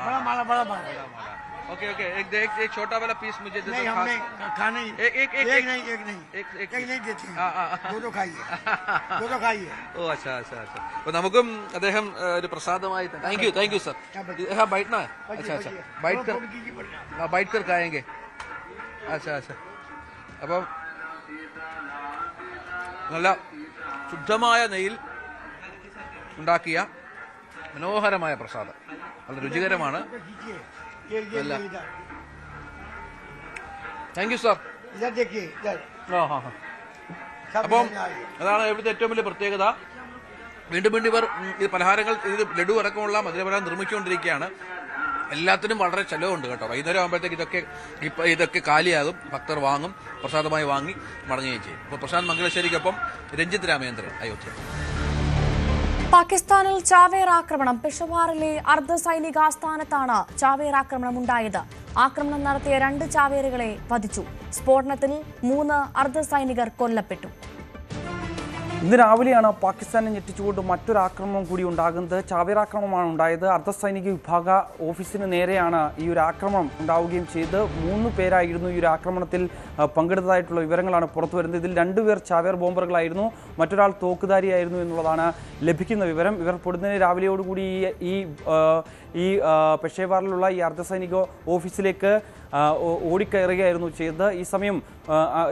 बड़ा माला, बड़ा माला। ओके एक छोटा वाला पीस मुझे दे दो। नहीं, हमने खाने एक नहीं देते, दो खाइए, दो खाइए। ഓ अच्छा അപ്പോൾ നമുക്കും അദ്ദേഹം ഒരു പ്രസാദമായി താങ്ക് യു സർ बैठना है। अच्छा बैठ कर खाएंगे। अच्छा അപ്പം നല്ല ശുദ്ധമായ നെയ്യിൽ ഉണ്ടാക്കിയ മനോഹരമായ പ്രസാദം, വളരെ രുചികരമാണ്। Thank you sir. അപ്പം അതാണ് ഇവിടുത്തെ ഏറ്റവും വലിയ പ്രത്യേകത। വീണ്ടും ഇവർ ഈ പലഹാരങ്ങൾ, ഇത് ലഡു അടക്കമുള്ള മധുരപലഹാരം നിർമ്മിച്ചുകൊണ്ടിരിക്കുകയാണ്. എല്ലാത്തിനും വളരെ ചെലവുണ്ട് കേട്ടോ. വൈകുന്നേരം ആകുമ്പോഴത്തേക്ക് ഇതൊക്കെ കാലിയാകും, ഭക്തർ വാങ്ങും, പ്രസാദമായി വാങ്ങി മടങ്ങുകയും ചെയ്യും. അപ്പോൾ പ്രശാന്ത് മംഗലശ്ശേരിക്കൊപ്പം രഞ്ജിത്ത് രാമേന്ദ്രൻ, അയോധ്യ. പാകിസ്ഥാനിൽ ചാവേർ ആക്രമണം. പെഷവാറിലെ അർദ്ധസൈനിക ആസ്ഥാനത്താണ് ചാവേർ ആക്രമണം ഉണ്ടായത്. ആക്രമണം നടത്തിയ 2 ചാവേറുകളെ വധിച്ചു. സ്ഫോടനത്തിൽ 3 അർദ്ധസൈനികർ കൊല്ലപ്പെട്ടു. ഇന്ന് രാവിലെയാണ് പാകിസ്ഥാനെ ഞെട്ടിച്ചുകൊണ്ട് മറ്റൊരു ആക്രമണം കൂടി ഉണ്ടാകുന്നത്. ചാവേർ ആക്രമണമാണ് ഉണ്ടായത്. അർദ്ധസൈനിക വിഭാഗ ഓഫീസിന് നേരെയാണ് ഈ ഒരു ആക്രമണം ഉണ്ടാവുകയും ചെയ്ത് 3 പേരായിരുന്നു ഈ ഒരു ആക്രമണത്തിൽ പങ്കെടുത്തതായിട്ടുള്ള വിവരങ്ങളാണ് പുറത്തു വരുന്നത്. ഇതിൽ 2 പേർ ചാവേർ ബോംബറുകളായിരുന്നു, മറ്റൊരാൾ തോക്കുധാരിയായിരുന്നു എന്നുള്ളതാണ് ലഭിക്കുന്ന വിവരം. ഇവർ പൊടുന്നതിന് രാവിലെയോടുകൂടി ഈ പെഷവാറിലുള്ള ഈ അർദ്ധസൈനിക ഓഫീസിലേക്ക് ഓടിക്കയറുകയായിരുന്നു ചെയ്തത്. ഈ സമയം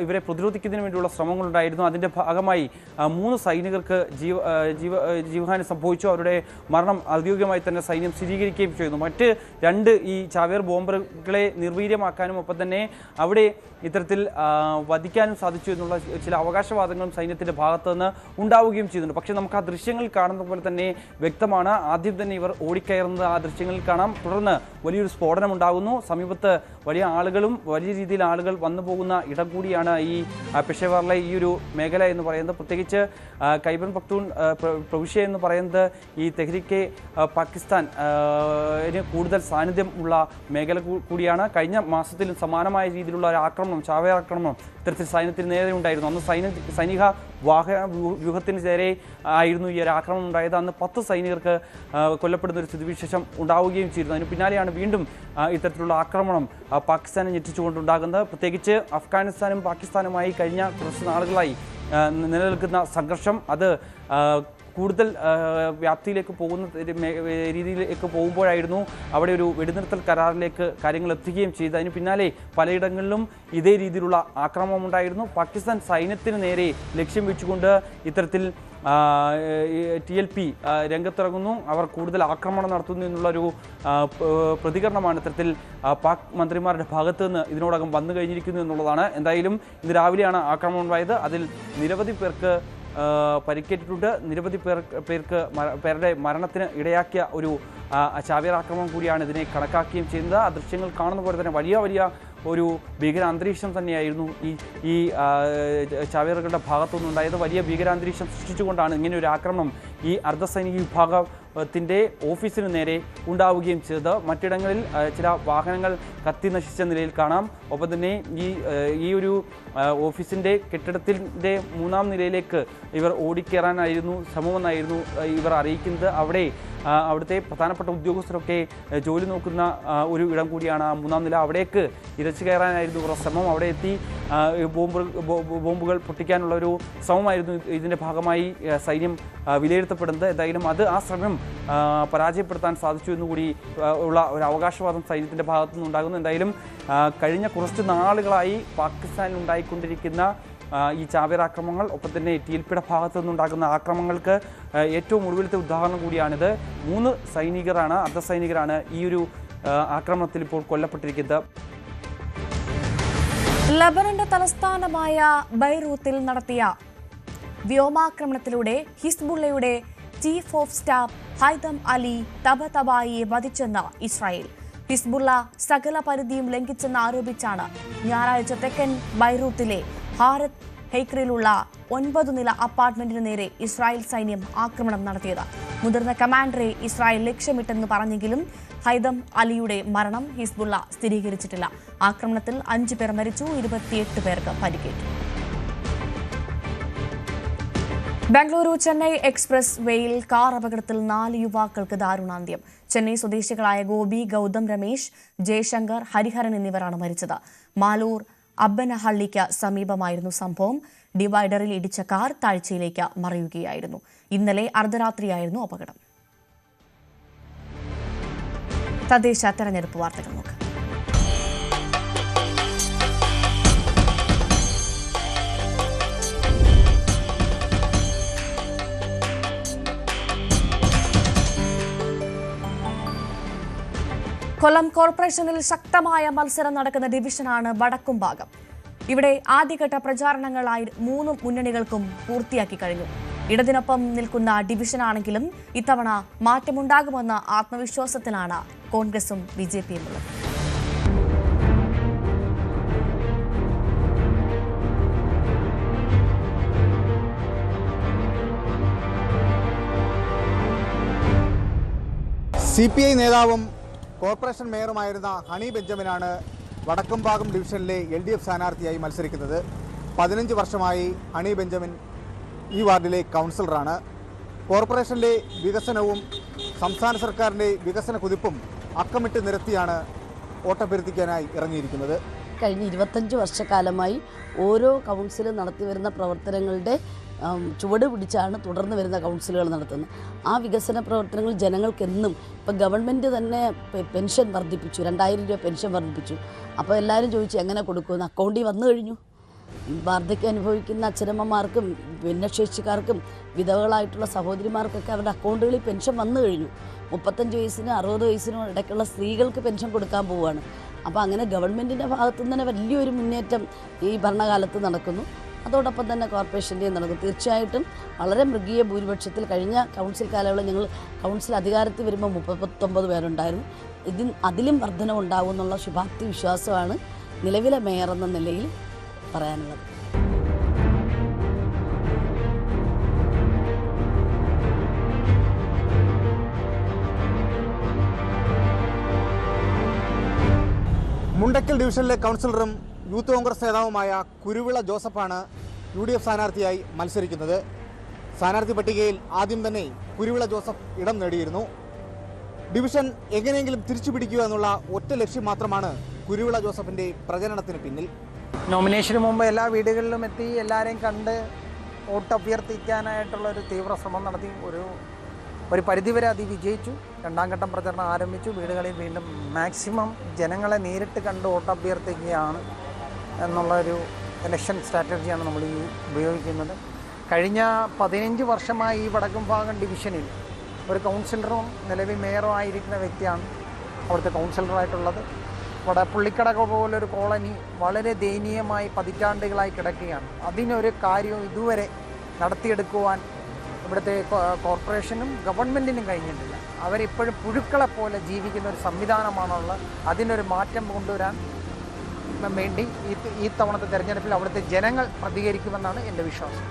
ഇവരെ പ്രതിരോധിക്കുന്നതിന് വേണ്ടിയുള്ള ശ്രമങ്ങളുണ്ടായിരുന്നു. അതിൻ്റെ ഭാഗമായി 3 സൈനികർക്ക് ജീവഹാനി സംഭവിച്ചു. അവരുടെ മരണം ഔദ്യോഗികമായി തന്നെ സൈന്യം സ്ഥിരീകരിക്കുകയും ചെയ്യുന്നു. മറ്റ് 2 ഈ ചാവേർ ബോംബറുകളെ നിർവീര്യമാക്കാനും ഒപ്പം തന്നെ അവിടെ ഇത്തരത്തിൽ വധിക്കാനും സാധിച്ചു എന്നുള്ള ചില അവകാശവാദങ്ങളും സൈന്യത്തിൻ്റെ ഭാഗത്തു നിന്ന് ഉണ്ടാവുകയും ചെയ്യുന്നുണ്ട്. പക്ഷേ നമുക്ക് ആ ദൃശ്യങ്ങൾ കാണുന്ന പോലെ തന്നെ വ്യക്തമാണ്. ആദ്യം തന്നെ ഇവർ ഓടിക്കയറുന്നത് ആ ദൃശ്യങ്ങളിൽ കാണാം. തുടർന്ന് വലിയൊരു സ്ഫോടനം ഉണ്ടാകുന്നു. സമീപത്ത് വലിയ രീതിയിൽ ആളുകൾ വന്നു പോകുന്ന ഇടം കൂടിയാണ് ഈ പെഷവാറിലെ ഈ ഒരു മേഖല എന്ന് പറയുന്നത്. പ്രത്യേകിച്ച് ഖൈബർ പഖ്തൂൺ പ്രവിശ്യ എന്ന് പറയുന്നത് ഈ തെഹ്രീക്കെ പാകിസ്ഥാന് കൂടുതൽ സാന്നിധ്യം ഉള്ള മേഖല കൂടിയാണ്. കഴിഞ്ഞ മാസത്തിലും സമാനമായ രീതിയിലുള്ള ഒരു ആക്രമണം, ചാവേർ ആക്രമണം ഇത്തരത്തിൽ സൈന്യത്തിന് നേരെ ഉണ്ടായിരുന്നു. അന്ന് സൈനിക വാഹന വ്യൂഹത്തിന് നേരെ ആയിരുന്നു ഈ ഒരു ആക്രമണം ഉണ്ടായത്. അന്ന് 10 സൈനികർക്ക് കൊല്ലപ്പെടുന്ന ഒരു സ്ഥിതിവിശേഷം ഉണ്ടാവുകയും ചെയ്തിരുന്നു. അതിന് പിന്നാലെയാണ് വീണ്ടും ഇത്തരത്തിലുള്ള ആക്രമണം പാകിസ്ഥാനെ ഞെട്ടിച്ചുകൊണ്ടുണ്ടാകുന്നത്. പ്രത്യേകിച്ച് അഫ്ഗാനിസ്ഥാനും പാകിസ്ഥാനുമായി കഴിഞ്ഞ കുറച്ച് നാളുകളായി നിലനിൽക്കുന്ന സംഘർഷം അത് കൂടുതൽ വ്യാപ്തിയിലേക്ക് പോകുന്ന രീതിയിലേക്ക് പോകുമ്പോഴായിരുന്നു അവിടെ ഒരു വെടിനിർത്തൽ കരാറിലേക്ക് കാര്യങ്ങൾ എത്തുകയും ചെയ്തു. അതിന് പിന്നാലെ പലയിടങ്ങളിലും ഇതേ രീതിയിലുള്ള ആക്രമണം ഉണ്ടായിരുന്നു. പാകിസ്ഥാൻ സൈന്യത്തിന് നേരെ ലക്ഷ്യം വെച്ചുകൊണ്ട് ഇത്തരത്തിൽ TLP രംഗത്തിറങ്ങുന്നു. അവർ കൂടുതൽ ആക്രമണം നടത്തുന്നു എന്നുള്ളൊരു പ്രതികരണമാണ് ഇത്തരത്തിൽ പാക് മന്ത്രിമാരുടെ ഭാഗത്തു നിന്ന് ഇതിനോടകം വന്നു കഴിഞ്ഞിരിക്കുന്നു എന്നുള്ളതാണ്. എന്തായാലും ഇന്ന് രാവിലെയാണ് ആക്രമണം ഉണ്ടായത്. അതിൽ നിരവധി പേർക്ക് പരിക്കേറ്റിട്ടുണ്ട്. നിരവധി പേരുടെ മരണത്തിന് ഇടയാക്കിയ ഒരു ചാവേർ ആക്രമണം കൂടിയാണ് ഇതിനെ കണക്കാക്കുകയും ചെയ്യുന്നത്. ആ ദൃശ്യങ്ങൾ കാണുന്ന പോലെ തന്നെ വലിയ ഒരു ഭീകരാന്തരീക്ഷം തന്നെയായിരുന്നു ഈ ചാവേറുകളുടെ ഭാഗത്തുനിന്നുണ്ടായത്. വലിയ ഭീകരാന്തരീക്ഷം സൃഷ്ടിച്ചുകൊണ്ടാണ് ഇങ്ങനെ ഒരു ആക്രമണം ഈ അർദ്ധസൈനിക വിഭാഗത്തിൻ്റെ ഓഫീസിന് നേരെ ഉണ്ടാവുകയും ചെയ്തത്. മറ്റിടങ്ങളിൽ ചില വാഹനങ്ങൾ കത്തി നശിച്ച നിലയിൽ കാണാം. ഒപ്പം തന്നെ ഈ ഒരു ഓഫീസിൻ്റെ കെട്ടിടത്തിൻ്റെ 3ാം നിലയിലേക്ക് ഇവർ ഓടിക്കയറാനായിരുന്നു ശ്രമമെന്നായിരുന്നു ഇവർ അറിയിക്കുന്നത്. അവിടുത്തെ പ്രധാനപ്പെട്ട ഉദ്യോഗസ്ഥരൊക്കെ ജോലി നോക്കുന്ന ഒരു ഇടം കൂടിയാണ് ആ 3ാം നില. അവിടേക്ക് ഇരച്ചു കയറാനായിരുന്നു ഇവരുടെ ശ്രമം. അവിടെ എത്തി ബോംബുകൾ പൊട്ടിക്കാനുള്ള ഒരു ശ്രമമായിരുന്നു ഇതിൻ്റെ ഭാഗമായി സൈന്യം വിലയിരുത്തപ്പെടുന്നത്. എന്തായാലും ആ ശ്രമം പരാജയപ്പെടുത്താൻ സാധിച്ചു എന്നുകൂടി ഉള്ള ഒരു അവകാശവാദം സൈന്യത്തിൻ്റെ ഭാഗത്തുനിന്ന് ഉണ്ടാകുന്നു. എന്തായാലും കഴിഞ്ഞ കുറച്ച് നാളുകളായി പാകിസ്ഥാനിൽ ഉണ്ടായിക്കൊണ്ടിരിക്കുന്ന ഈ ചാവേർ ആക്രമണങ്ങൾ, ഒപ്പം തന്നെ TLPയുടെ ഭാഗത്തു നിന്നുണ്ടാകുന്ന ആക്രമണങ്ങൾക്ക് ഏറ്റവും ഒടുവിലത്തെ ഉദാഹരണം കൂടിയാണിത്. 3 അർദ്ധസൈനികരാണ് ഈ ഒരു ആക്രമണത്തിൽ ഇപ്പോൾ കൊല്ലപ്പെട്ടിരിക്കുന്നത്. ലബനന്റെ തലസ്ഥാനമായ ബൈറൂത്തിൽ നടത്തിയ വ്യോമാക്രമണത്തിലൂടെ ഹിസ്ബുള്ളയുടെ chief of staff Haytham Ali തബതബായിയെ വധിച്ചെന്ന് ഇസ്രായേൽ. ഹിസ്ബുള്ള സകല പരിധിയും ലംഘിച്ചെന്ന് ആരോപിച്ചാണ് ഞായറാഴ്ച തെക്കൻ ബൈറൂത്തിലെ ഹാരത്ത് ഹെയ്ക്കറിലുള്ള 9 നില അപ്പാർട്ട്മെന്റിന് നേരെ ഇസ്രായേൽ സൈന്യം ആക്രമണം നടത്തിയത്. മുതിർന്ന കമാൻഡറെ ഇസ്രായേൽ ലക്ഷ്യമിട്ടെന്ന് പറഞ്ഞെങ്കിലും ഹൈതം അലിയുടെ മരണം ഹിസ്ബുള്ള സ്ഥിരീകരിച്ചിട്ടില്ല. ആക്രമണത്തിൽ 5 പേർ മരിച്ചു, 28 പേർക്ക് പരിക്കേറ്റു. ബംഗളൂരു ചെന്നൈ എക്സ്പ്രസ് വേയിൽ കാർ അപകടത്തിൽ 4 യുവാക്കൾക്ക് ദാരുണാന്ത്യം. ചെന്നൈ സ്വദേശികളായ ഗോപി, ഗൗതം രമേശ്, ജയശങ്കർ, ഹരിഹരൻ എന്നിവരാണ് മരിച്ചത്. മാലൂർ അബ്ബനഹള്ളിക്ക് സമീപമായിരുന്നു സംഭവം. ഡിവൈഡറിൽ ഇടിച്ച കാർ താഴ്ചയിലേക്ക് മറിയുകയായിരുന്നു. ഇന്നലെ അർദ്ധരാത്രിയായിരുന്നു അപകടം. തദ്ദേശ തെരഞ്ഞെടുപ്പ് വാർത്തകൾ നോക്കാം. കൊല്ലം കോർപ്പറേഷനിൽ ശക്തമായ മത്സരം നടക്കുന്ന ഡിവിഷനാണ് വടക്കുംഭാഗം. ഇവിടെ ആദ്യഘട്ട പ്രചാരണങ്ങളായി 3 മുന്നണികൾക്കും പൂർത്തിയാക്കി കഴിഞ്ഞു. ഇടതിനൊപ്പം നിൽക്കുന്ന ഡിവിഷനാണെങ്കിലും ഇത്തവണ മാറ്റമുണ്ടാകുമെന്ന ആത്മവിശ്വാസത്തിലാണ് കോൺഗ്രസും BJPയും ഉള്ളത്. CPI നേതാവും കോർപ്പറേഷൻ മേയറുമായിരുന്ന ഹണി ബെഞ്ചമിനാണ് വടക്കുംഭാഗം ഡിവിഷനിലെ LDF സ്ഥാനാർത്ഥിയായി മത്സരിക്കുന്നത്. 15 വർഷമായി ഹണി ബെഞ്ചമിൻ ഈ വാർഡിലെ കൗൺസിലറാണ്. കോർപ്പറേഷനിലെ വികസനവും സംസ്ഥാന സർക്കാരിൻ്റെ വികസന കുതിപ്പും അക്കമിട്ട് നിരത്തിയാണ് വോട്ടഭ്യർത്ഥിക്കാനായി ഇറങ്ങിയിരിക്കുന്നത്. കഴിഞ്ഞ 25 വർഷക്കാലമായി ഓരോ കൗൺസിലും നടത്തിവരുന്ന പ്രവർത്തനങ്ങളുടെ ചുവട് പിടിച്ചാണ് തുടർന്ന് വരുന്ന കൗൺസിലുകൾ നടത്തുന്നത്. ആ വികസന പ്രവർത്തനങ്ങൾ ജനങ്ങൾക്കെന്നും ഇപ്പം ഗവൺമെൻറ് തന്നെ പെൻഷൻ വർദ്ധിപ്പിച്ചു, 2000 രൂപ പെൻഷൻ വർദ്ധിപ്പിച്ചു. അപ്പോൾ എല്ലാവരും ചോദിച്ചു എങ്ങനെ കൊടുക്കുമെന്ന്. അക്കൗണ്ടിൽ വന്നു കഴിഞ്ഞു. വാർദ്ധക്യം അനുഭവിക്കുന്ന അച്ഛനമ്മമാർക്കും ഭിന്നശേഷിക്കാർക്കും വിധവകളായിട്ടുള്ള സഹോദരിമാർക്കൊക്കെ അവരുടെ അക്കൗണ്ടുകളിൽ പെൻഷൻ വന്നു കഴിഞ്ഞു. 35 വയസ്സിനും 60 വയസ്സിനും ഇടയ്ക്കുള്ള സ്ത്രീകൾക്ക് പെൻഷൻ കൊടുക്കാൻ പോവുകയാണ്. അപ്പോൾ അങ്ങനെ ഗവൺമെൻറ്റിൻ്റെ ഭാഗത്തു നിന്ന് തന്നെ വലിയൊരു മുന്നേറ്റം ഈ ഭരണകാലത്ത് നടക്കുന്നു. അതോടൊപ്പം തന്നെ കോർപ്പറേഷൻ്റെയും നടക്കും. തീർച്ചയായിട്ടും വളരെ മൃഗീയ ഭൂരിപക്ഷത്തിൽ കഴിഞ്ഞ കൗൺസിൽ കാലയളവിൽ ഞങ്ങൾ കൗൺസിൽ അധികാരത്തിൽ വരുമ്പോൾ 39 പേരുണ്ടായിരുന്നു. അതിലും വർധനവുണ്ടാവും എന്നുള്ള ശുഭാപ്തി വിശ്വാസമാണ് നിലവിലെ മേയർ എന്ന നിലയിൽ പറയാനുള്ളത്. മുണ്ടക്കൽ ഡിവിഷനിലെ കൗൺസിലറും യൂത്ത് കോൺഗ്രസ് നേതാവുമായ കുരുവിള ജോസഫാണ് UDF സ്ഥാനാർത്ഥിയായി മത്സരിക്കുന്നത്. സ്ഥാനാർത്ഥി പട്ടികയിൽ ആദ്യം തന്നെ കുരുവിള ജോസഫ് ഇടം നേടിയിരുന്നു. ഡിവിഷൻ എങ്ങനെയെങ്കിലും തിരിച്ചു പിടിക്കുക എന്നുള്ള ഒറ്റ ലക്ഷ്യം മാത്രമാണ് കുരുവിള ജോസഫിൻ്റെ പ്രചരണത്തിന് പിന്നിൽ. നോമിനേഷന് മുമ്പ് എല്ലാ വീടുകളിലും എത്തി എല്ലാവരെയും കണ്ട് വോട്ട് അഭ്യർത്ഥിക്കാനായിട്ടുള്ളൊരു തീവ്ര ശ്രമം നടത്തി. ഒരു പരിധിവരെ അത് വിജയിച്ചു. 2ാം ഘട്ടം പ്രചരണം ആരംഭിച്ചു. വീടുകളിൽ വീണ്ടും മാക്സിമം ജനങ്ങളെ നേരിട്ട് കണ്ട് വോട്ട് അഭ്യർത്ഥിക്കുകയാണ് എന്നുള്ളൊരു ഇലക്ഷൻ സ്ട്രാറ്റജിയാണ് നമ്മൾ ഈ ഉപയോഗിക്കുന്നത്. കഴിഞ്ഞ 15 വർഷമായി ഈ വടക്കുംഭാഗം ഡിവിഷനിൽ ഒരു കൗൺസിലറും നിലവിൽ മേയറും ആയിരിക്കുന്ന വ്യക്തിയാണ് അവിടുത്തെ കൗൺസിലറായിട്ടുള്ളത്. ഇവിടെ പുള്ളിക്കട പോലൊരു കോളനി വളരെ ദയനീയമായി പതിറ്റാണ്ടുകളായി കിടക്കുകയാണ്. അതിനൊരു കാര്യവും ഇതുവരെ നടത്തിയെടുക്കുവാൻ ഇവിടുത്തെ കോർപ്പറേഷനും ഗവൺമെൻറ്റിനും കഴിഞ്ഞിട്ടില്ല. അവരിപ്പോഴും പുഴുക്കളെപ്പോലെ ജീവിക്കുന്ന ഒരു സംവിധാനമാണുള്ളത്. അതിനൊരു മാറ്റം കൊണ്ടുവരാൻ വേണ്ടി ഈ തവണത്തെ തെരഞ്ഞെടുപ്പിൽ അവിടുത്തെ ജനങ്ങൾ പ്രതികരിക്കുമെന്നാണ് എൻ്റെ വിശ്വാസം.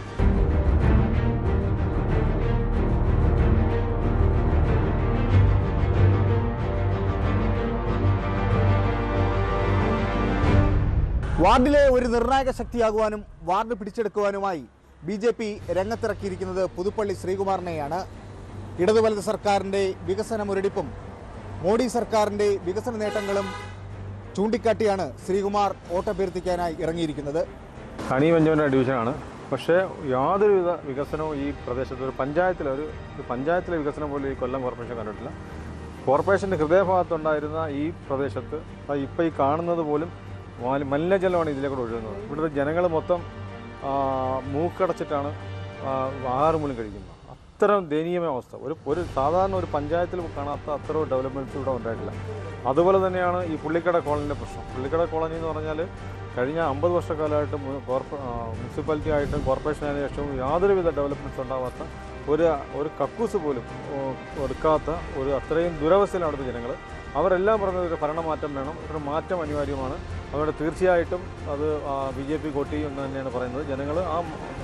വാർഡിലെ ഒരു നിർണായക ശക്തിയാകുവാനും വാർഡ് പിടിച്ചെടുക്കുവാനുമായി BJP രംഗത്തിറക്കിയിരിക്കുന്നത് പുതുപ്പള്ളി ശ്രീകുമാറിനെയാണ്. ഇടതുവലത് സർക്കാരിൻ്റെ വികസന മുരടിപ്പും മോഡി സർക്കാരിൻ്റെ വികസന നേട്ടങ്ങളും ചൂണ്ടിക്കാട്ടിയാണ് ശ്രീകുമാർ വോട്ടഭ്യർത്ഥിക്കാനായി ഇറങ്ങിയിരിക്കുന്നത്. ഹണി ബെഞ്ചമിൻ്റെ ഡിവിഷനാണ്. പക്ഷേ യാതൊരുവിധ വികസനവും ഈ പ്രദേശത്ത് ഒരു പഞ്ചായത്തിലെ വികസനം പോലും ഈ കൊല്ലം കോർപ്പറേഷൻ കണ്ടിട്ടില്ല. കോർപ്പറേഷൻ്റെ ഹൃദയഭാഗത്തുണ്ടായിരുന്ന ഈ പ്രദേശത്ത് ഇപ്പോൾ ഈ കാണുന്നത് പോലും മലിനജലമാണ് ഇതിലേക്കൂടെ ഒഴുകുന്നത്. ഇവിടുത്തെ ജനങ്ങൾ മൊത്തം മൂക്കടച്ചിട്ടാണ് ആഹാരം പോലും കഴിക്കുന്നത്. അത്തരം ദയനീയമായ അവസ്ഥ ഒരു സാധാരണ ഒരു പഞ്ചായത്തിൽ കാണാത്ത അത്ര ഡെവലപ്മെൻറ്റ്സ് ഇവിടെ ഉണ്ടായിട്ടില്ല. അതുപോലെ തന്നെയാണ് ഈ പുള്ളിക്കട കോളനിയുടെ പ്രശ്നം. പുള്ളിക്കട കോളനി എന്ന് പറഞ്ഞാൽ കഴിഞ്ഞ 50 വർഷക്കാലമായിട്ടും മുനിസിപ്പാലിറ്റി ആയിട്ടും കോർപ്പറേഷനായ ശേഷവും യാതൊരുവിധ ഡെവലപ്മെൻറ്റ്സ് ഉണ്ടാവാത്ത ഒരു കക്കൂസ് പോലും എടുക്കാത്ത അത്രയും ദുരവസ്ഥയിലാണ് അവിടുത്തെ ജനങ്ങൾ. അവരെല്ലാം പറഞ്ഞത് ഒരു ഭരണമാറ്റം വേണം, ഒരു മാറ്റം അനിവാര്യമാണ്. അതുകൊണ്ട് തീർച്ചയായിട്ടും അത് BJP കോട്ടി എന്ന് തന്നെയാണ് പറയുന്നത്. ജനങ്ങൾ ആ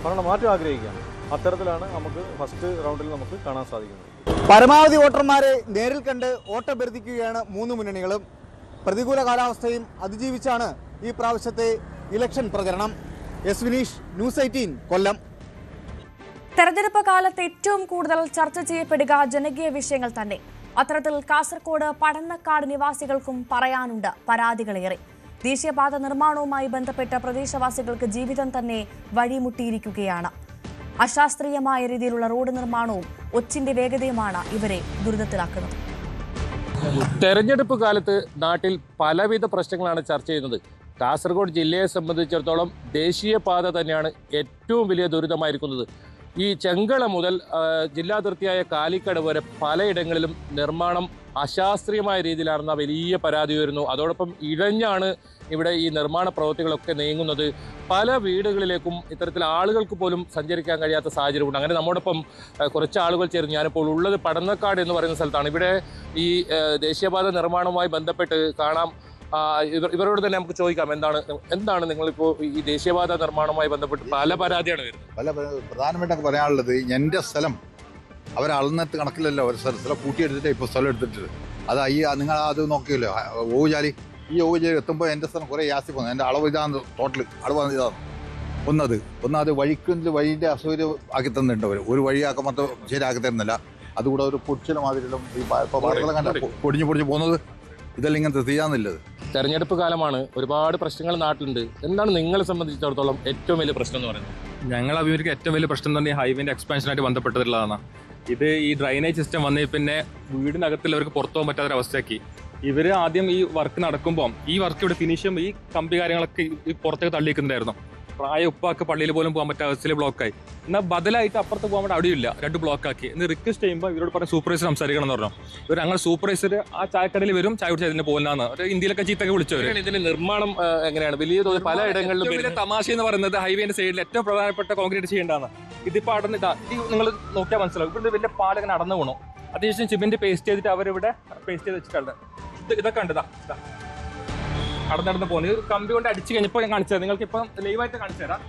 ഭരണമാറ്റം ആഗ്രഹിക്കുകയാണ്. അത്തരത്തിലാണ് നമുക്ക് ഫസ്റ്റ് റൗണ്ടിൽ നമുക്ക് കാണാൻ സാധിക്കുന്നത്. പരമാവധി വോട്ടർമാരെ നേരിൽ കണ്ട് വോട്ടഭ്യർത്ഥിക്കുകയാണ് 3 മുന്നണികളും. പ്രതികൂല കാലാവസ്ഥയും അതിജീവിച്ചാണ് ഈ പ്രാവശ്യത്തെ ഇലക്ഷൻ പ്രചരണം. എസ് വിനീഷ്, ന്യൂസ് 18 കൊല്ലം. തെരഞ്ഞെടുപ്പ് കാലത്ത് ഏറ്റവും കൂടുതൽ ചർച്ച ചെയ്യപ്പെടുക ജനകീയ വിഷയങ്ങൾ തന്നെ. അത്തരത്തിൽ കാസർഗോഡ് പടന്നക്കാട് നിവാസികൾക്കും പറയാനുണ്ട് പരാതികളേറെ. ദേശീയപാത നിർമ്മാണവുമായി ബന്ധപ്പെട്ട പ്രദേശവാസികൾക്ക് ജീവിതം തന്നെ വഴിമുട്ടിയിരിക്കുകയാണ്. അശാസ്ത്രീയമായ രീതിയിലുള്ള റോഡ് നിർമ്മാണവും ഒച്ചിന്റെ വേഗതയുമാണ് ഇവരെ ദുരിതത്തിലാക്കുന്നത്. തെരഞ്ഞെടുപ്പ് കാലത്ത് നാട്ടിൽ പലവിധ പ്രശ്നങ്ങളാണ് ചർച്ച ചെയ്യുന്നത്. കാസർഗോഡ് ജില്ലയെ സംബന്ധിച്ചിടത്തോളം ദേശീയപാത തന്നെയാണ് ഏറ്റവും വലിയ ദുരിതമായിരിക്കുന്നത്. ഈ ചെങ്കള മുതൽ ജില്ലാതിർത്തിയായ കാലിക്കട് വരെ പലയിടങ്ങളിലും നിർമ്മാണം അശാസ്ത്രീയമായ രീതിയിലാണെന്ന വലിയ പരാതി വരുന്നു. അതോടൊപ്പം ഇഴഞ്ഞാണ് ഇവിടെ ഈ നിർമ്മാണ പ്രവൃത്തികളൊക്കെ നീങ്ങുന്നത്. പല വീടുകളിലേക്കും ഇത്തരത്തിൽ ആളുകൾക്ക് പോലും സഞ്ചരിക്കാൻ കഴിയാത്ത സാഹചര്യമുണ്ട്. അങ്ങനെ നമ്മോടൊപ്പം കുറച്ച് ആളുകൾ ചേർന്ന്, ഞാനിപ്പോൾ ഉള്ളത് പടന്നക്കാട് എന്ന് പറയുന്ന സ്ഥലത്താണ്. ഇവിടെ ഈ ദേശീയപാത നിർമ്മാണവുമായി ബന്ധപ്പെട്ട് കാണാം. ഇവരോട് തന്നെ നമുക്ക് ചോദിക്കാം, എന്താണ് നിങ്ങളിപ്പോൾ ഈ ദേശീയപാത നിർമ്മാണവുമായി ബന്ധപ്പെട്ട് പല പരാതിയാണ് വരുന്നത്. പ്രധാനമായിട്ടൊക്കെ പറയാനുള്ളത്, എൻ്റെ സ്ഥലം അവർ അളന്നിട്ട് കണക്കിലല്ലോ, ഒരു സ്ഥലം കൂട്ടിയെടുത്തിട്ട് ഇപ്പോൾ സ്ഥലം എടുത്തിട്ട് അത് നിങ്ങൾ അത് നോക്കിയല്ലോ. ഓവുചാലി, ഈ ഓവുചാലി എത്തുമ്പോൾ എൻ്റെ സ്ഥലം കുറേ യാസി പോകുന്നത്. എൻ്റെ അളവ് ഇതാണ്, ടോട്ടൽ അളവ് ഇതാണ്. ഒന്നത് വഴിൻ്റെ അസൗകര്യം ആക്കി തന്നിട്ടുണ്ട്. ഒരു വഴിയാക്കാൻ മൊത്തം ശരിയാക്കി തരുന്നില്ല. അതുകൂടെ ഒരു പൊടിച്ചില മാതിരിലും ഈ വാർത്തകൾ കണ്ട പൊടിഞ്ഞു പോകുന്നത്, ഇതെല്ലാം ഇങ്ങനത്തെ ചെയ്യാന്നില്ലത്. തെരഞ്ഞെടുപ്പ് കാലമാണ്, ഒരുപാട് പ്രശ്നങ്ങൾ നാട്ടിലുണ്ട്. എന്താണ് നിങ്ങളെ സംബന്ധിച്ചിടത്തോളം ഏറ്റവും വലിയ പ്രശ്നം എന്ന് പറയുന്നത്? ഞങ്ങൾ അഭിമുഖിക്കുന്ന ഏറ്റവും വലിയ പ്രശ്നം തന്നെ ഹൈവേന്റെ എക്സ്പാൻഷനായിട്ട് ബന്ധപ്പെട്ടിട്ടുള്ളതാണ്. ഇത് ഈ ഡ്രൈനേജ് സിസ്റ്റം വന്നേ പിന്നെ വീടിനകത്തുള്ളവർക്ക് പുറത്തു പോകാൻ പറ്റാത്തൊരവസ്ഥയാക്കി. ഇവർ ആദ്യം ഈ വർക്ക് നടക്കുമ്പോൾ ഈ വർക്ക് ഇവിടെ ഫിനിഷ് ചെയ്യുമ്പോൾ ഈ കമ്പി കാര്യങ്ങളൊക്കെ ഈ പുറത്തേക്ക് തള്ളിയിട്ടുണ്ടായിരുന്നു. പ്രായ ഉപ്പാക്ക് പള്ളിയിൽ പോലും പോകാൻ പറ്റാത്ത അവസ്ഥയിൽ ബ്ലോക്കായി. എന്നാൽ ബദലായിട്ട് അപ്പുറത്ത് പോകാൻ വേണ്ടി അവിടെയില്ല, 2 ബ്ലോക്കാക്കി. എന്ന് റിക്വസ്റ്റ് ചെയ്യുമ്പോൾ ഇവരോട് പറഞ്ഞ സൂപ്പർവൈസർ സംസാരിക്കണം എന്ന് പറഞ്ഞു. ഇവർ ഞങ്ങൾ സൂപ്പർവൈസർ ആ ചായക്കടയിൽ വരും, ചായ കുടിച്ച് അതിന് പോകുന്നതാണ്. ഒരു ഇന്ത്യയിലൊക്കെ ചീത്തൊക്കെ വിളിച്ചവർ. ഇതിന്റെ നിർമ്മാണം എങ്ങനെയാണ്? വലിയ തോതിൽ പല ഇടങ്ങളിലും വലിയ തമാശ എന്ന് പറയുന്നത് ഹൈവേന്റെ സൈഡിൽ ഏറ്റവും പ്രധാനപ്പെട്ട കോൺക്രീറ്റ് ചെയ്യേണ്ടതാണ്. ഇതിപ്പോൾ അടന്ന് നിങ്ങൾ നോക്കിയാൽ മനസ്സിലാവും. ഇവിടെ വലിയ പാലങ്ങനെ അടന്നു പോകണം. അതിനുശേഷം സിമെന്റ് പേസ്റ്റ് ചെയ്തിട്ട് അവരിവിടെ പേസ്റ്റ് ചെയ്ത് വെച്ചിട്ടുണ്ട്. ഇതൊക്കെ കണ്ടതാ നടന്നു പോകുന്നത്. ഒരു കമ്പി കൊണ്ട് അടിച്ചു കഴിഞ്ഞപ്പോൾ ഞാൻ കാണിച്ചത് നിങ്ങൾക്ക് ഇപ്പം ലൈവായിട്ട് കാണിച്ചു തരാം.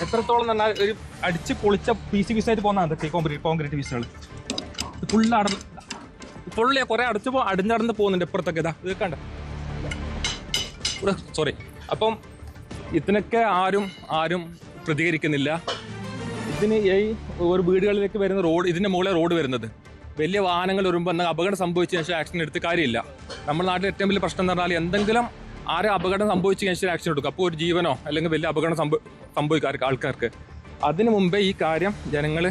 എത്രത്തോളം പറഞ്ഞാൽ ഒരു അടിച്ച് പൊളിച്ച പീസായിട്ട് പോകുന്നതാണ് കോൺക്രീറ്റ് പീസുകൾ. ഫുള്ള് കുറെ അടിഞ്ഞടന്ന് പോകുന്നുണ്ട് ഇപ്പുറത്തൊക്കെ. ഇത് കണ്ട, സോറി. അപ്പം ഇതിനൊക്കെ ആരും പ്രതികരിക്കുന്നില്ല. ഇതിന് ഈ ഒരു വീടുകളിലേക്ക് വരുന്ന റോഡ്, ഇതിന്റെ മുകളിൽ റോഡ് വരുന്നത്, വലിയ വാഹനങ്ങൾ വരുമ്പോൾ എന്നാൽ അപകടം സംഭവിച്ച ശേഷം ആക്ഷൻ എടുത്ത് കാര്യമില്ല. നമ്മുടെ നാട്ടിൽ ഏറ്റവും വലിയ പ്രശ്നം എന്ന് പറഞ്ഞാൽ എന്തെങ്കിലും അപകടം സംഭവിച്ച ശേഷം ആക്ഷൻ എടുക്കും. അപ്പോൾ ഒരു ജീവനോ അല്ലെങ്കിൽ വലിയ അപകടം സംഭവിക്കും ആൾക്കാർക്ക്. അതിനു മുമ്പേ ഈ കാര്യം ജനങ്ങൾ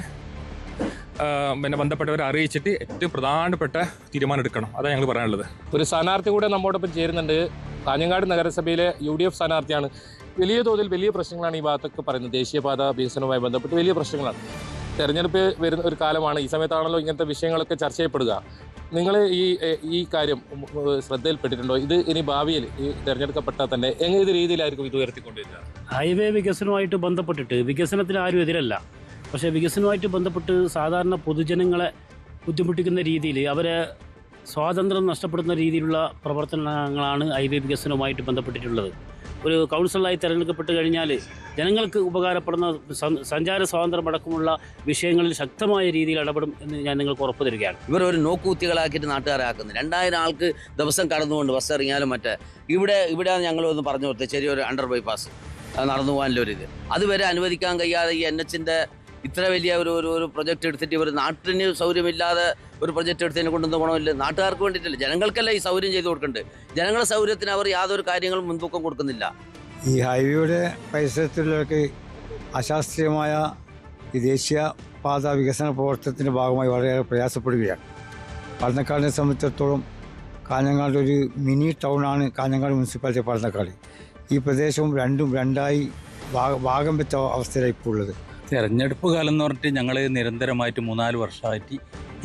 ബന്ധപ്പെട്ടവരെ അറിയിച്ചിട്ട് ഏറ്റവും പ്രധാനപ്പെട്ട തീരുമാനം എടുക്കണം. അതാണ് ഞങ്ങൾ പറയാനുള്ളത്. ഒരു സ്ഥാനാർത്ഥി കൂടെ നമ്മോടൊപ്പം ചേരുന്നുണ്ട്. കാഞ്ഞങ്ങാട് നഗരസഭയിലെ UDF സ്ഥാനാർത്ഥിയാണ്. വലിയ തോതിൽ വലിയ പ്രശ്നങ്ങളാണ് ഈ ഭാഗത്തൊക്കെ പറയുന്നത്. ദേശീയപാത വികസനവുമായി ബന്ധപ്പെട്ട് വലിയ പ്രശ്നങ്ങളാണ്. തെരഞ്ഞെടുപ്പ് വരുന്ന ഒരു കാലമാണ്. ഈ സമയത്താണല്ലോ ഇങ്ങനത്തെ വിഷയങ്ങളൊക്കെ ചർച്ച ചെയ്യപ്പെടുക. നിങ്ങൾ ഈ കാര്യം ശ്രദ്ധയിൽപ്പെട്ടിട്ടുണ്ടോ? ഇത് ഇനി ഭാവിയിൽ ഈ തെരഞ്ഞെടുക്കപ്പെട്ടാൽ തന്നെ ഏത് രീതിയിലായിരിക്കും ഇത് ഉയർത്തിക്കൊണ്ടിരിക്കുക? ഹൈവേ വികസനവുമായിട്ട് ബന്ധപ്പെട്ടിട്ട് വികസനത്തിന് ആരും എതിരല്ല. പക്ഷേ വികസനവുമായിട്ട് ബന്ധപ്പെട്ട് സാധാരണ പൊതുജനങ്ങളെ ബുദ്ധിമുട്ടിക്കുന്ന രീതിയിൽ, അവരെ സ്വാതന്ത്ര്യം നഷ്ടപ്പെടുന്ന രീതിയിലുള്ള പ്രവർത്തനങ്ങളാണ് ഹൈവേ വികസനവുമായിട്ട് ബന്ധപ്പെട്ടിട്ടുള്ളത്. ഒരു കൗൺസിലറായി തിരഞ്ഞെടുക്കപ്പെട്ട് കഴിഞ്ഞാൽ ജനങ്ങൾക്ക് ഉപകാരപ്പെടുന്ന സഞ്ചാര സ്വാതന്ത്ര്യം അടക്കമുള്ള വിഷയങ്ങളിൽ ശക്തമായ രീതിയിൽ ഇടപെടും എന്ന് ഞാൻ നിങ്ങൾക്ക് ഉറപ്പ് തരികയാണ്. ഇവർ ഒരു നോക്കുകുത്തികളാക്കിയിട്ട് നാട്ടുകാരെ ആക്കുന്നത്. 2000 ആൾക്ക് ദിവസം കടന്നുകൊണ്ട് ബസ് ഇറങ്ങിയാലും ഇവിടെയാണ് ഞങ്ങളൊന്ന് പറഞ്ഞു കൊടുത്തത്, ചെറിയൊരു അണ്ടർ ബൈപ്പാസ് നടന്നു പോകാനുള്ളൊരിത്. അതുവരെ അനുവദിക്കാൻ കഴിയാതെ ഈ NHന്റെ ഇത്ര വലിയ ഒരു പ്രൊജക്റ്റ് എടുത്തിട്ട് ഇവർ നാട്ടിന് സൗകര്യമില്ലാതെ ഒരു പ്രൊജക്റ്റ് എടുത്തതിനെ കൊണ്ടൊന്നും ഗുണമില്ല. നാട്ടുകാർക്ക് വേണ്ടിയിട്ടില്ല, ജനങ്ങൾക്കല്ല ഈ സൗകര്യം ചെയ്ത് കൊടുക്കുന്നുണ്ട്. ജനങ്ങളുടെ സൗകര്യത്തിന് അവർ യാതൊരു കാര്യങ്ങളും മുൻതൂക്കം കൊടുക്കുന്നില്ല. ഈ ഹൈവേയുടെ പരിസരത്തുള്ളവർക്ക് അശാസ്ത്രീയമായ ഈ ദേശീയപാത വികസന പ്രവർത്തനത്തിൻ്റെ ഭാഗമായി വളരെയേറെ പ്രയാസപ്പെടുകയാണ്. പടന്നക്കാടിനെ സംബന്ധിച്ചിടത്തോളം കാഞ്ഞങ്ങാട് ഒരു മിനി ടൗണാണ് കാഞ്ഞങ്ങാട് മുനിസിപ്പാലിറ്റി പടന്നക്കാട്. ഈ പ്രദേശവും രണ്ടായി ഭാഗം വെച്ച അവസ്ഥയിലാണ് ഇപ്പോൾ ഉള്ളത്. തെരഞ്ഞെടുപ്പ് കാലം എന്ന് പറഞ്ഞിട്ട് ഞങ്ങൾ നിരന്തരമായിട്ട് 3-4 വർഷമായിട്ട്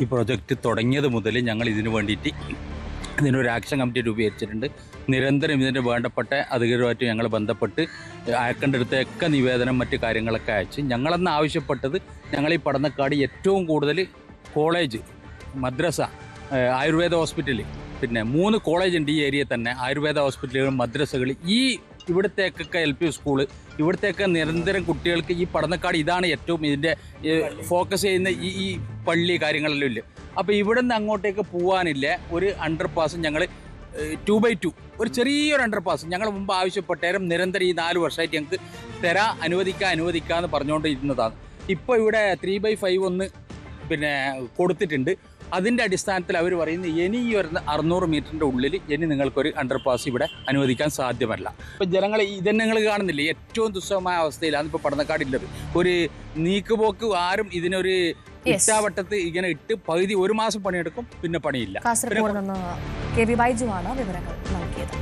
ഈ പ്രൊജക്റ്റ് തുടങ്ങിയത് മുതൽ ഞങ്ങൾ ഇതിനു വേണ്ടിയിട്ട് ഇതിനൊരു ആക്ഷൻ കമ്മിറ്റി രൂപീകരിച്ചിട്ടുണ്ട്. നിരന്തരം ഇതിൻ്റെ വേണ്ടപ്പെട്ട അധികൃതരുമായിട്ട് ഞങ്ങൾ ബന്ധപ്പെട്ട് അയക്കേണ്ടടുത്തൊക്കെ നിവേദനം മറ്റു കാര്യങ്ങളൊക്കെ അയച്ച് ഞങ്ങളെന്ന് ആവശ്യപ്പെട്ടത് ഞങ്ങൾ ഈ പടന്നക്കാട് ഏറ്റവും കൂടുതൽ കോളേജ്, മദ്രസ, ആയുർവേദ ഹോസ്പിറ്റൽ, പിന്നെ 3 കോളേജ് ഉണ്ട് ഈ ഏരിയയിൽ തന്നെ. ആയുർവേദ ഹോസ്പിറ്റലുകൾ, മദ്രസകൾ, ഈ ഇവിടത്തേക്കൊക്കെ LP സ്കൂള്, ഇവിടത്തേക്ക് നിരന്തരം കുട്ടികൾക്ക് ഈ പടന്നക്കാട് ഇതാണ് ഏറ്റവും ഇതിൻ്റെ ഫോക്കസ് ചെയ്യുന്ന ഈ പള്ളി കാര്യങ്ങളെല്ലാം ഇല്ല. അപ്പോൾ ഇവിടെ നിന്ന് അങ്ങോട്ടേക്ക് പോകാനില്ല ഒരു അണ്ടർപാസ് ഞങ്ങൾ 2x2 ഒരു ചെറിയൊരു അണ്ടർപാസ് ഞങ്ങൾ മുമ്പ് ആവശ്യപ്പെട്ടേരം നിരന്തരം ഈ 4 വർഷമായിട്ട് ഞങ്ങൾക്ക് അനുവദിക്കാമെന്ന് പറഞ്ഞുകൊണ്ടിരുന്നതാണ്. ഇപ്പോൾ ഇവിടെ 3x5 ഒന്ന് പിന്നെ കൊടുത്തിട്ടുണ്ട്. അതിൻ്റെ അടിസ്ഥാനത്തിൽ അവർ പറയുന്നത് ഇനി ഈ 600 മീറ്ററിൻ്റെ ഉള്ളിൽ ഇനി നിങ്ങൾക്കൊരു അണ്ടർപാസ് ഇവിടെ അനുവദിക്കാൻ സാധ്യമല്ല. ഇപ്പം ജനങ്ങൾ ഇതന്നെ നിങ്ങൾ കാണുന്നില്ലേ, ഏറ്റവും ദുസ്സഹമായ അവസ്ഥയിലാണ് ഇപ്പോൾ പടന്നക്കാടുള്ളത്. ഒരു നീക്കുപോക്ക് ആരും ഇതിനൊരു ഇട്ടാവട്ടത്ത് ഇങ്ങനെ ഇട്ട് പകുതി 1 മാസം പണിയെടുക്കും, പിന്നെ പണിയില്ല. കാസർഗോഡ് നിന്ന് KV ബൈജു ആണ് വിവരങ്ങൾ നൽകിയത്.